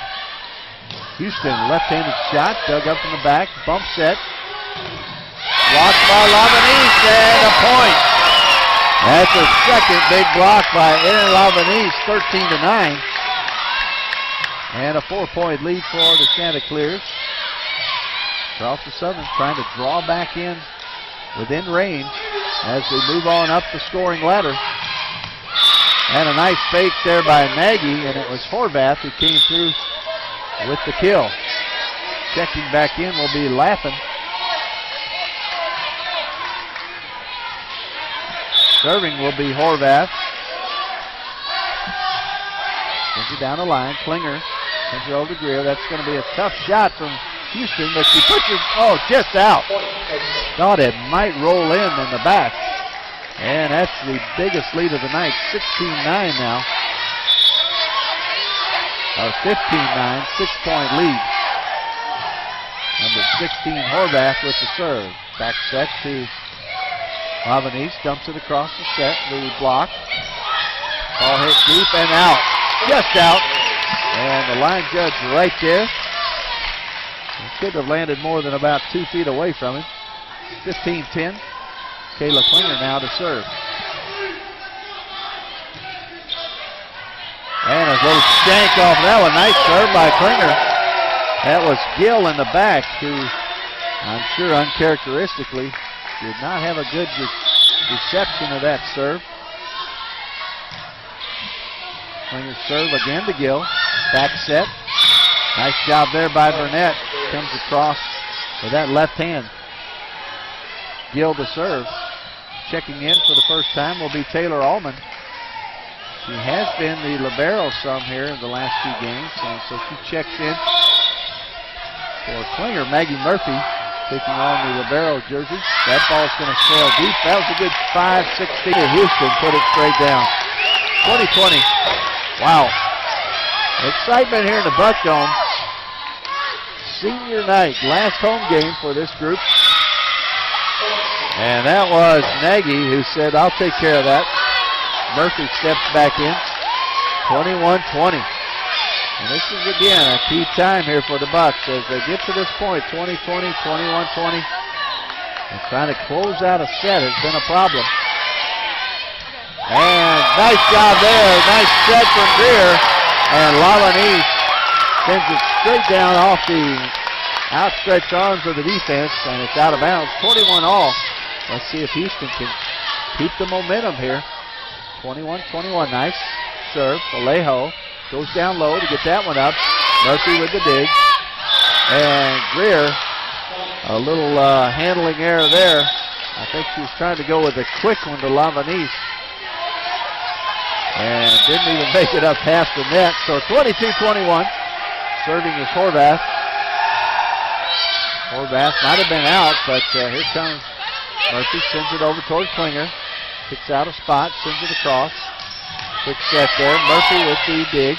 Houston, left-handed shot, dug up in the back. Bump set. Blocked by Lavanese, and a point. That's a second big block by Erin Lavanese, 13-9. And a 4-point lead for the Chanticleers. Charleston Southern trying to draw back in within range as they move on up the scoring ladder. And a nice fake there by Nagy, and it was Horvath who came through with the kill. Checking back in will be Laffin. Serving will be Horvath. Sends it down the line. Klinger sends it over to Greer. That's going to be a tough shot from Houston, but she puts it, just out. Thought it might roll in the back. And that's the biggest lead of the night, 16-9 now. Or 15-9, 6-point lead. Number 16, Horvath with the serve. Back set to Lavanese, dumps it across the set, the block. Ball hit deep and out. Just out. And the line judge right there. It could have landed more than about 2 feet away from him. 15-10. Kayla Klinger now to serve. And a little shank off that one. Nice serve by Klinger. That was Gill in the back, who I'm sure uncharacteristically did not have a good reception of that serve. Klinger serve again to Gill. Back set. Nice job there by Burnett. Comes across with that left hand. Gill to serve. Checking in for the first time will be Taylor Allman. She has been the libero some here in the last 2 games, and so she checks in for Klinger. Maggie Murphy taking on the libero jersey. That ball's going to sail deep. That was a good 5-16 to Houston. Put it straight down. 20-20. Wow. Excitement here in the Buck Dome. Senior night, last home game for this group. And that was Nagy who said, I'll take care of that. Murphy steps back in. 21-20. And this is, again, a key time here for the Bucks as they get to this point, 20-20, 21-20. And trying to close out a set has been a problem. And nice job there. Nice set from Greer. And Lavanese sends it straight down off the outstretched arms of the defense, and it's out of bounds. 21 all. Let's see if Houston can keep the momentum here. 21-21. Nice serve. Alejo goes down low to get that one up. Murphy with the dig. And Greer, a little handling error there. I think she was trying to go with a quick one to Lavanese. And didn't even make it up past the net. So 22-21. Serving is Horvath. Horvath might have been out, but here comes Murphy. Sends it over toward Klinger. Picks out a spot, sends it across. Quick set there. Murphy with the dig.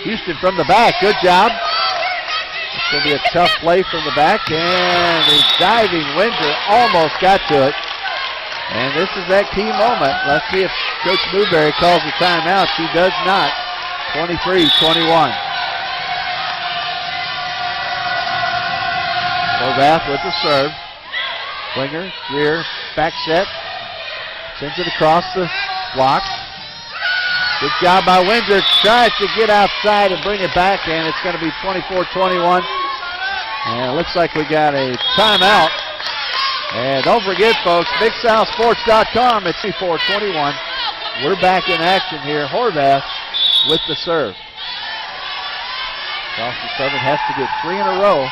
Houston from the back. Good job. It's going to be a tough play from the back. And the diving Windsor almost got to it. And this is that key moment. Let's see if Coach Newberry calls a timeout. She does not. 23-21. Horvath with the serve. Klinger, Greer, back set. Sends it across the block. Good job by Windsor. Tries to get outside and bring it back, and it's going to be 24-21. And it looks like we got a timeout. And don't forget, folks, BigSouthSports.com at 24-21. We're back in action here. Horvath with the serve. Charleston Southern has to get 3 in a row.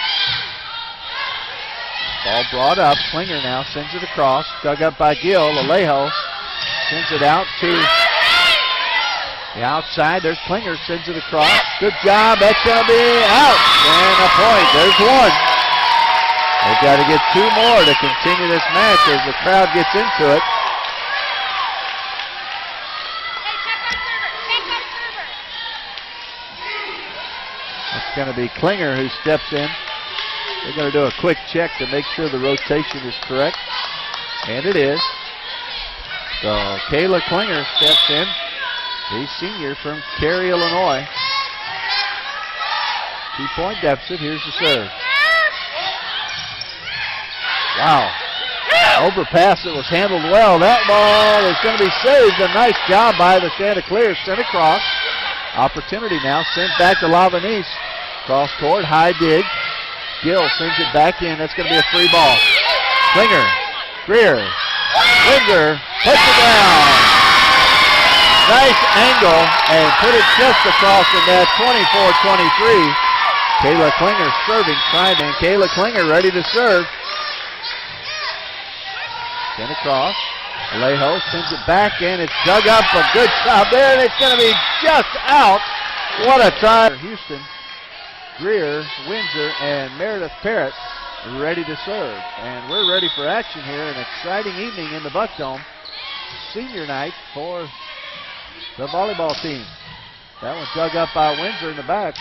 Ball brought up. Klinger now sends it across. Dug up by Gill. Alejo sends it out to the outside. There's Klinger, sends it across. Good job. That's going to be out. And a point. There's one. They've got to get two more to continue this match as the crowd gets into it. It's going to be Klinger who steps in. They're going to do a quick check to make sure the rotation is correct. And it is. So Kayla Klinger steps in. The senior from Cary, Illinois. 2-point deficit. Here's the serve. Wow. Overpass that was handled well. That ball is going to be saved. A nice job by the Chanticleers. Sent across. Opportunity now. Sent back to Lavanese. Cross court. High dig. Gill sends it back in. That's going to be a free ball. Klinger. Greer. Winger. Puts it down. Nice angle and put it just across the net. 24-23. Kayla Klinger serving. Trying and Kayla Klinger ready to serve. Sent across. Alejo sends it back and it's dug up. A good job there and it's going to be just out. What a try. Houston, Greer, Windsor, and Meredith Parrott ready to serve. And we're ready for action here. An exciting evening in the Buck Dome. Senior night for the volleyball team. That one dug up by Windsor in the back.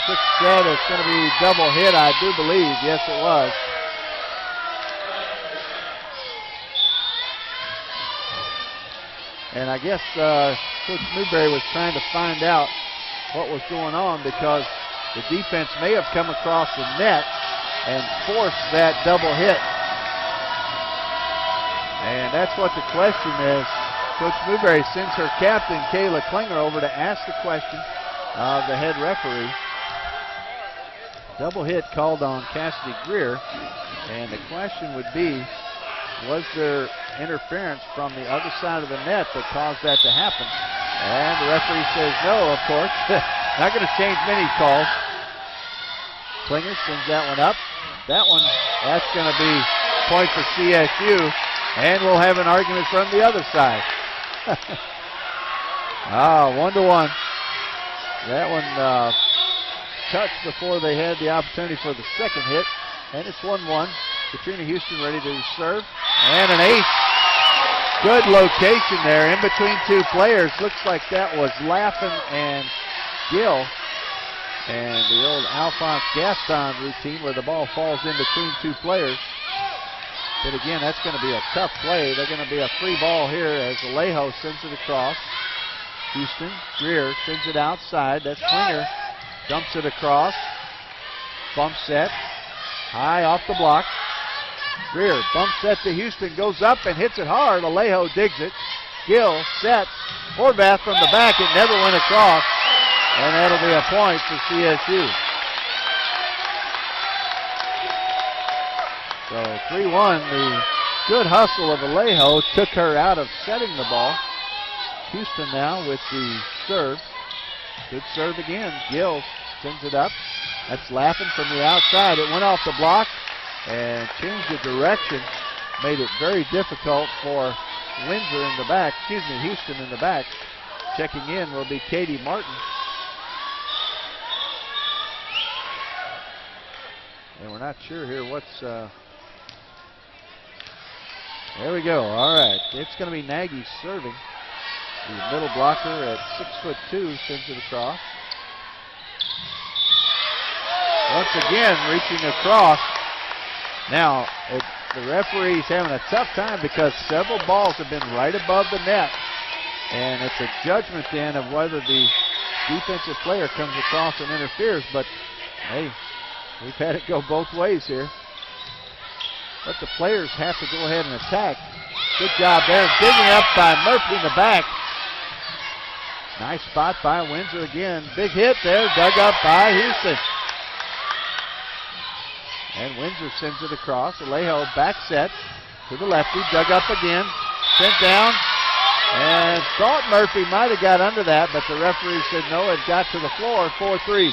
Six said it's going to be double hit, I do believe. Yes, it was. And I guess Coach Newberry was trying to find out what was going on because the defense may have come across the net and forced that double hit. And that's what the question is. Coach Newberry sends her captain, Kayla Klinger, over to ask the question of the head referee. Double hit called on Cassidy Greer. And the question would be, was there interference from the other side of the net that caused that to happen? And the referee says no, of course. Not going to change many calls. Klinger sends that one up. That's going to be point for CSU. And we'll have an argument from the other side. 1-1. That one touched before they had the opportunity for the second hit. And it's 1-1. Katrina Houston ready to serve. And an ace. Good location there in between two players. Looks like that was Laffin and Gill. And the old Alphonse Gaston routine where the ball falls in between two players. But again, that's going to be a tough play. They're going to be a free ball here as Alejo sends it across. Houston, Greer sends it outside. That's Klinger. Dumps it across. Bump set. High off the block. Greer bump set to Houston. Goes up and hits it hard. Alejo digs it. Gill sets. Horvath from the back. It never went across. And that'll be a point for CSU. So 3-1, the good hustle of Alejo took her out of setting the ball. Houston now with the serve. Good serve again. Gill sends it up. That's Laffin from the outside. It went off the block and changed the direction. Made it very difficult for Windsor in the back. Houston in the back. Checking in will be Katie Martin. And we're not sure here what's... There we go. All right. It's going to be Nagy serving. The middle blocker at 6'2" sends it across. Once again, reaching across. Now, the referee's having a tough time because several balls have been right above the net. And it's a judgment then of whether the defensive player comes across and interferes. But, hey, we've had it go both ways here. But the players have to go ahead and attack. Good job there. Digging up by Murphy in the back. Nice spot by Windsor again. Big hit there. Dug up by Houston. And Windsor sends it across. Alejo back set to the lefty. Dug up again. Sent down. And thought Murphy might have got under that, but the referee said no, it got to the floor. 4-3.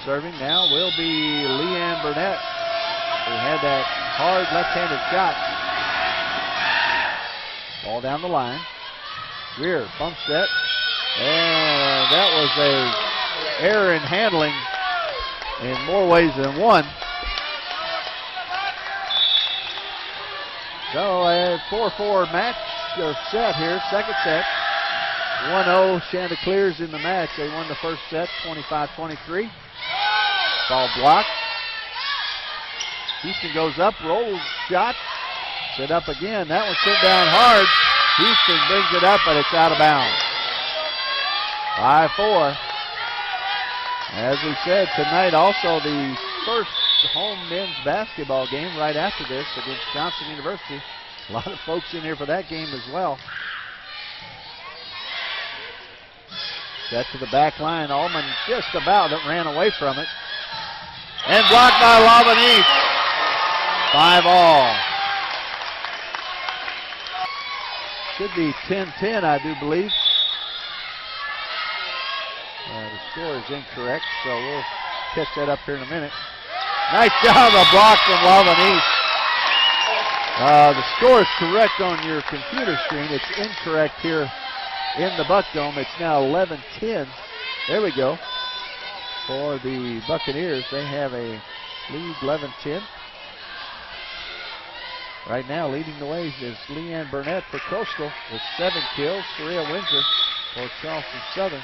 Serving now will be Leanne Burnett, who had that hard left-handed shot. Ball down the line. Greer, bump set. And that was a error in handling in more ways than one. So a 4-4 match or set here, second set. 1-0 Chanticleers in the match. They won the first set, 25-23. Ball blocked. Houston goes up, rolls, shot, set up again. That one sent down hard. Houston brings it up, but it's out of bounds. 5-4. As we said, tonight also the first home men's basketball game right after this against Johnson University. A lot of folks in here for that game as well. Set to the back line. Allman just about ran away from it. And blocked by Lavanese. 5-all. Should be 10-10, I do believe. The score is incorrect, so we'll catch that up here in a minute. Nice job, a block from Lavanese. The score is correct on your computer screen. It's incorrect here in the Buck Dome. It's now 11-10. There we go. For the Buccaneers, they have a lead 11-10. Right now, leading the way is Leanne Burnett for Coastal with 7 kills. Korea Windsor for Charleston Southern.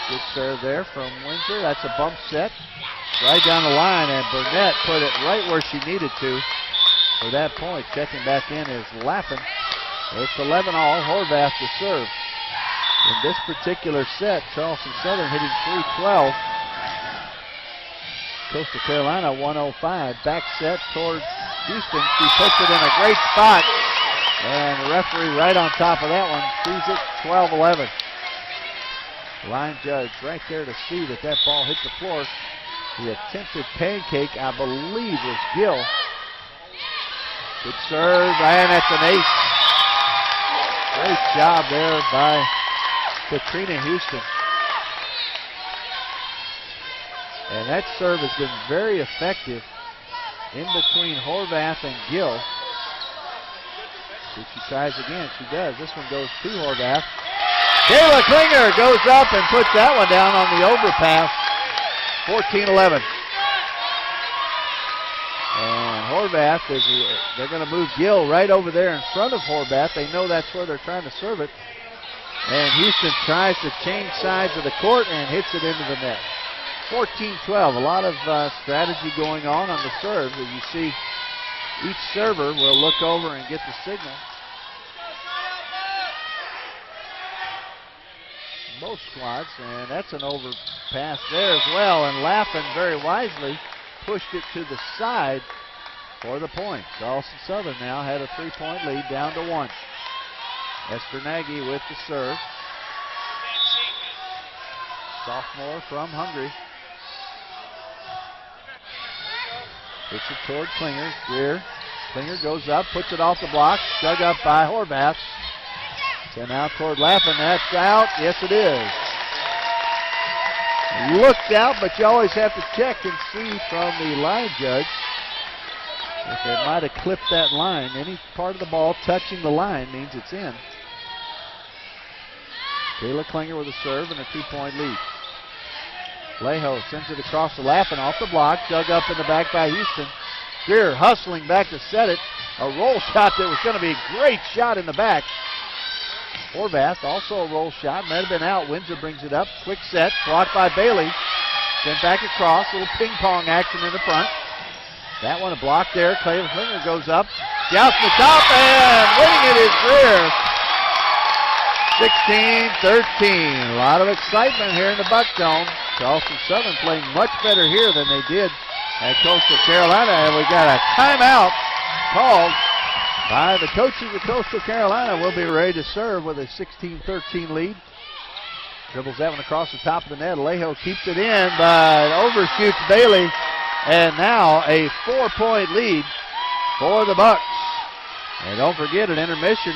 Good serve there from Windsor. That's a bump set. Right down the line, and Burnett put it right where she needed to for that point. Checking back in is Lappin. It's 11-all. Horvath to serve. In this particular set, Charleston Southern hitting .312. Coastal Carolina 105. Back set towards Houston. She puts it in a great spot. And the referee right on top of that one sees it 12-11. Line judge right there to see that that ball hit the floor. The attempted pancake, I believe, was Gill. Good serve, and that's an ace. Great job there by Katrina Houston. And that serve has been very effective in between Horvath and Gill. If she tries again, she does. This one goes to Horvath. Kayla Klinger goes up and puts that one down on the overpass. 14-11. And Horvath, they're going to move Gill right over there in front of Horvath. They know that's where they're trying to serve it. And Houston tries to change sides of the court and hits it into the net. 14-12. A lot of strategy going on the serve. As you see, each server will look over and get the signal. Both squads, and that's an overpass there as well, and Lappin very wisely pushed it to the side for the point. Charleston Southern now had a 3-point lead down to 1. Esther Nagy with the serve. Sophomore from Hungary. Puts it toward Klinger. Greer. Klinger goes up, puts it off the block, dug up by Horvath. Sent out toward Lappin. That's out. Yes, it is. Looked out, but you always have to check and see from the line judge if it might have clipped that line. Any part of the ball touching the line means it's in. Kayla Klinger with a serve and a 2-point lead. Leho sends it across the Lappin off the block. Dug up in the back by Houston. Greer hustling back to set it. A roll shot that was going to be a great shot in the back. Horvath, also a roll shot, might have been out. Windsor brings it up. Quick set, blocked by Bailey. Sent back across, little ping pong action in the front. That one a block there. Kayla Klinger goes up. Jouts the top, and winning it is Greer. 16-13. A lot of excitement here in the Buck Dome. Charleston Southern playing much better here than they did at Coastal Carolina. And we got a timeout called by the coaches of Coastal Carolina. Will be ready to serve with a 16-13 lead. Dribbles that one across the top of the net. Alejo keeps it in, but overshoots Bailey. And now a 4-point lead for the Bucks. And don't forget, at intermission,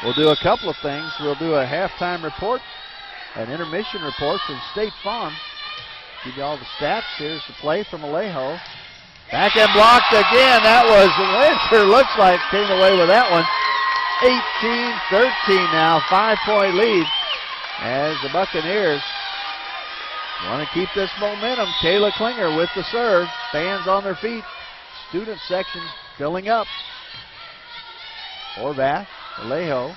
we'll do a couple of things. We'll do a halftime report, an intermission report from State Farm. Give you all the stats. Here's the play from Alejo. Back and blocked again. That was Windsor. Looks like came away with that one. 18-13 now. 5-point lead as the Buccaneers want to keep this momentum. Kayla Klinger with the serve. Fans on their feet. Student section filling up. Horvath, Alejo,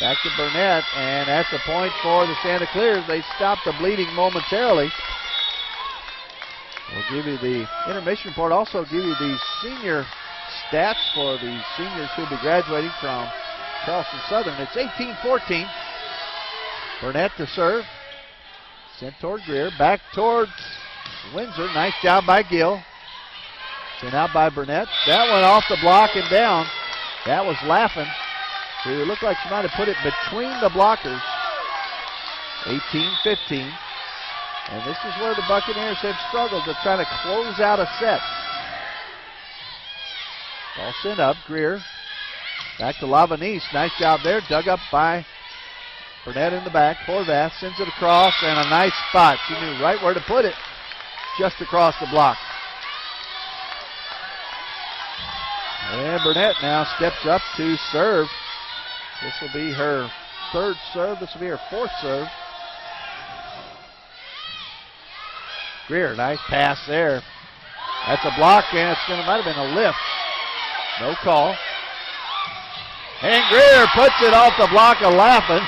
back to Burnett, and that's a point for the Chanticleers. They stopped the bleeding momentarily. We'll give you the intermission report. Also give you the senior stats for the seniors who'll be graduating from Charleston Southern. It's 18-14. Burnett to serve. Sent toward Greer. Back towards Windsor. Nice job by Gill. Sent out by Burnett. That one off the block and down. That was Laffin, who looked like she might have put it between the blockers. 18-15. And this is where the Buccaneers have struggled to try to close out a set. Ball sent up. Greer. Back to Lavanese. Nice job there. Dug up by Burnett in the back. Horvath sends it across, and a nice spot. She knew right where to put it. Just across the block. And Burnett now steps up to serve. This will be her third serve. This will be her fourth serve. Greer, nice pass there. That's a block, and it might have been a lift. No call. And Greer puts it off the block of Laffin.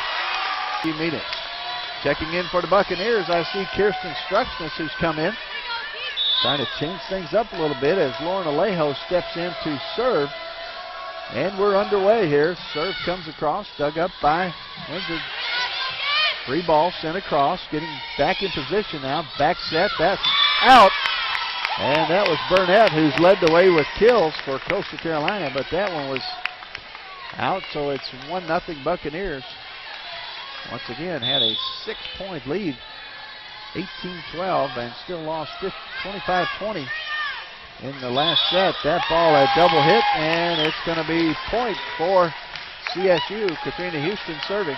Checking in for the Buccaneers, I see Kirsten Struxness, who's come in. Trying to change things up a little bit as Lauren Alejo steps in to serve. And we're underway here. Serve comes across, dug up by Windsor. Free ball sent across, getting back in position now. Back set, that's out. And that was Burnett, who's led the way with kills for Coastal Carolina, but that one was out, so it's 1-0 Buccaneers. Once again, had a 6-point lead. 18-12 and still lost 25-20 in the last set. That ball a double hit, and it's going to be point for CSU. Katrina Houston serving.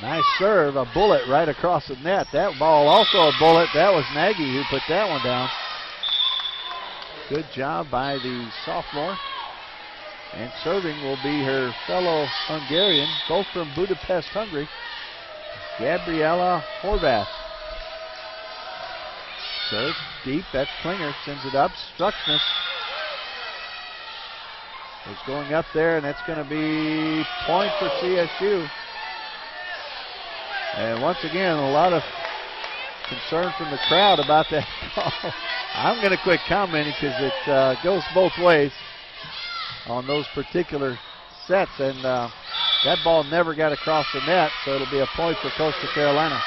Nice serve, a bullet right across the net. That ball also a bullet. That was Nagy who put that one down. Good job by the sophomore. And serving will be her fellow Hungarian, both from Budapest, Hungary, Gabriela Horvath. Serve deep, that's Klinger, sends it up. Struxness is going up there, and that's going to be point for CSU. And once again, a lot of concern from the crowd about that call. I'm going to quit commenting because it goes both ways on those particular sets, and that ball never got across the net, so it'll be a point for Coastal Carolina.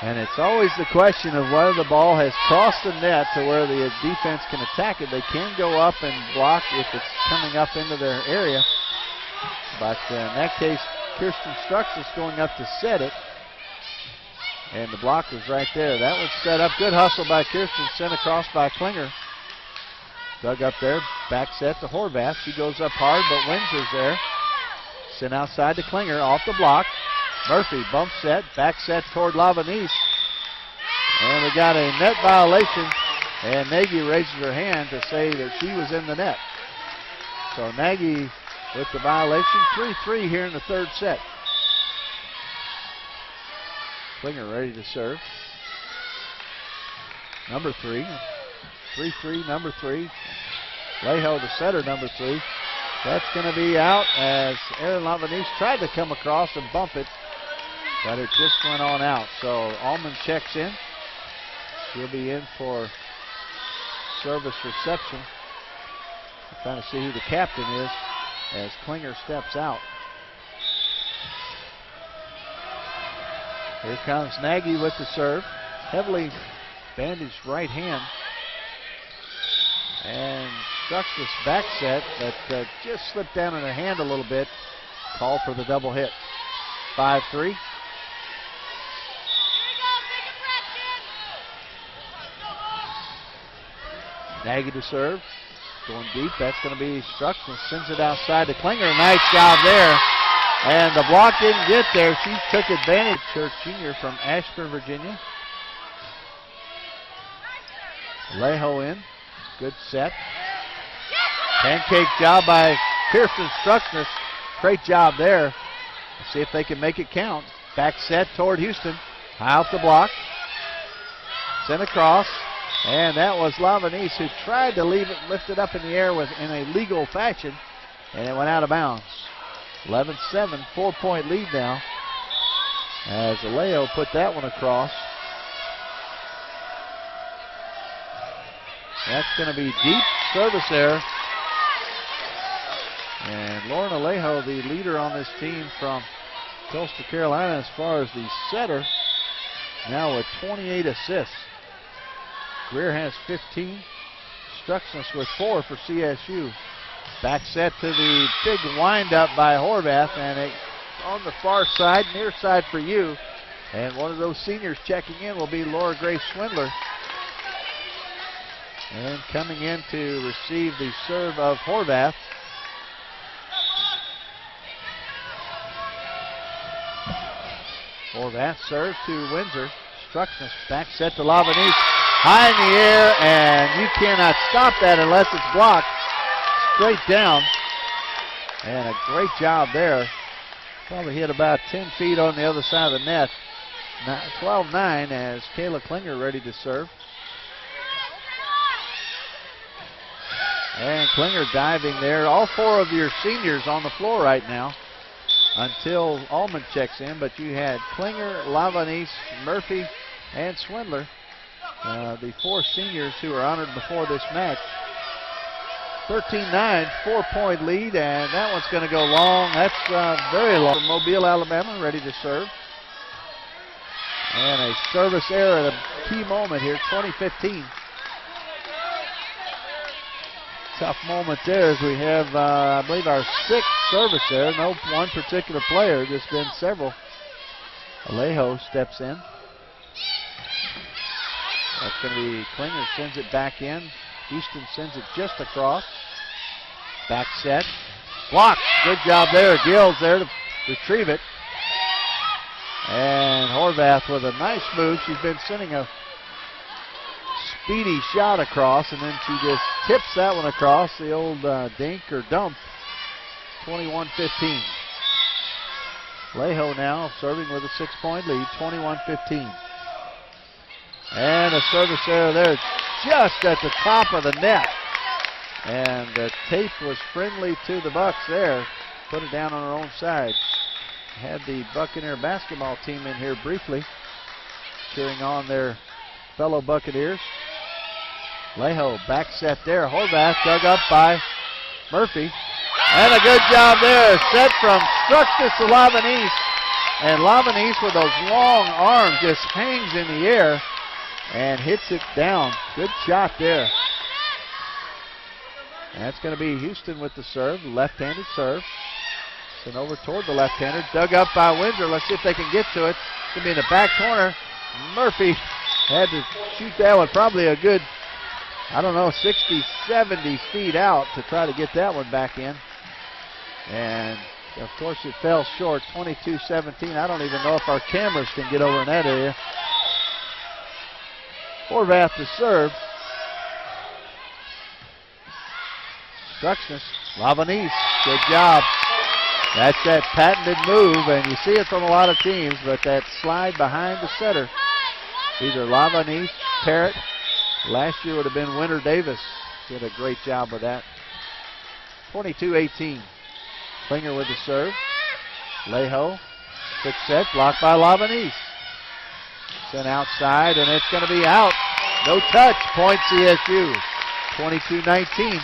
And it's always the question of whether the ball has crossed the net to where the defense can attack it. They can go up and block if it's coming up into their area, but in that case, Kirsten Strux is going up to set it, and the block was right there. That was set up. Good hustle by Kirsten, sent across by Klinger. Dug up there, back set to Horvath. She goes up hard, but Windsor's there. Sent outside to Klinger, off the block. Murphy, bump set, back set toward Lavanese. And we got a net violation, and Nagy raises her hand to say that she was in the net. So Nagy with the violation, 3-3 here in the third set. Klinger ready to serve. Number 3. 3-3, number 3. Alejo, the setter, number 3. That's going to be out as Erin Lavanese tried to come across and bump it, but it just went on out. So Allman checks in. She'll be in for service reception. I'm trying to see who the captain is as Klinger steps out. Here comes Nagy with the serve. Heavily bandaged right hand. And Strux's back set that just slipped down in her hand a little bit. Call for the double hit. 5-3. Nagy to serve. Going deep, that's going to be Struxton. Sends it outside to Klinger. Nice job there. And the block didn't get there. She took advantage. Her junior from Ashburn, Virginia. Alejo in. Good set. Pancake job by Kirsten Struxton. Great job there. Let's see if they can make it count. Back set toward Houston. High off the block. Sent across. And that was Lavanese who tried to lift it up in the air in a legal fashion. And it went out of bounds. 11-7, 4-point lead now. As Alejo put that one across. That's going to be deep service error. And Lauren Alejo, the leader on this team from Coastal Carolina as far as the setter, now with 28 assists. Greer has 15. Struxton with 4 for CSU. Back set to the big windup by Horvath, and it on the far side, near side for you. And one of those seniors checking in will be Laura Grace Swindler. And coming in to receive the serve of Horvath. Horvath serves to Windsor. Struxton back set to Lavanese. High in the air, and you cannot stop that unless it's blocked. Straight down. And a great job there. Probably hit about 10 feet on the other side of the net. 12-9 as Kayla Klinger ready to serve. And Klinger diving there. All 4 of your seniors on the floor right now until Allman checks in. But you had Klinger, Lavanese, Murphy, and Swindler. The 4 seniors who are honored before this match. 13-9, 4-point lead, and that one's going to go long. That's very long. Mobile, Alabama, ready to serve. And a service error at a key moment here, 20-15. Tough moment there as we have, I believe, our 6th service error. No one particular player, just been several. Alejo steps in. That's going to be Klinger, sends it back in. Houston sends it just across. Back set. Blocked. Good job there. Gills there to retrieve it. And Horvath with a nice move. She's been sending a speedy shot across, and then she just tips that one across. The old dink or dump. 21-15. Alejo now serving with a 6-point lead. 21-15. And a service error there just at the top of the net. And the tape was friendly to the Bucks there. Put it down on our own side. Had the Buccaneer basketball team in here briefly, cheering on their fellow Buccaneers. Alejo back set there. Horvath dug up by Murphy. And a good job there. Set from Struxton to Lavanese. And Lavanese with those long arms just hangs in the air and hits it down. Good shot there. And that's going to be Houston with the serve, left-handed serve. Sent over toward the left-hander, dug up by Windsor. Let's see if they can get to it. It's going to be in the back corner. Murphy had to shoot that one probably a good, 60, 70 feet out to try to get that one back in. And, of course, it fell short, 22-17. I don't even know if our cameras can get over in that area. Horvath to serve. Struxton, Lavanese, good job. That's that patented move, and you see it from a lot of teams, but that slide behind the setter. Either Lavanese, Parrott, last year would have been Winter Davis. Did a great job with that. 22-18. Klinger with the serve. Alejo, quick set, blocked by Lavanese. Sent outside, and it's going to be out. No touch, point CSU. 22-19.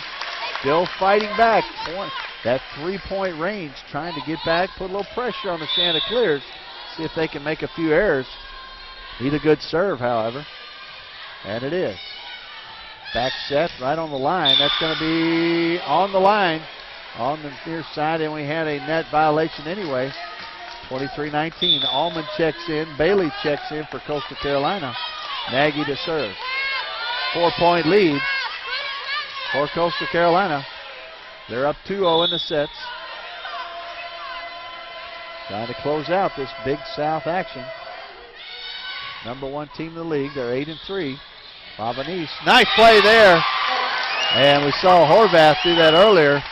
Still fighting back. That 3-point range, trying to get back, put a little pressure on the Chanticleers. See if they can make a few errors. Need a good serve, however. And it is. Back set right on the line. That's going to be on the line on the near side, and we had a net violation anyway. 23-19. Allman checks in. Bailey checks in for Coastal Carolina. Nagy to serve. 4-point lead. for Coastal Carolina. They're up 2-0 in the sets. Trying to close out this Big South action. Number 1 team in the league. They're 8-3. Pavanice. Nice play there. And we saw Horvath do that earlier.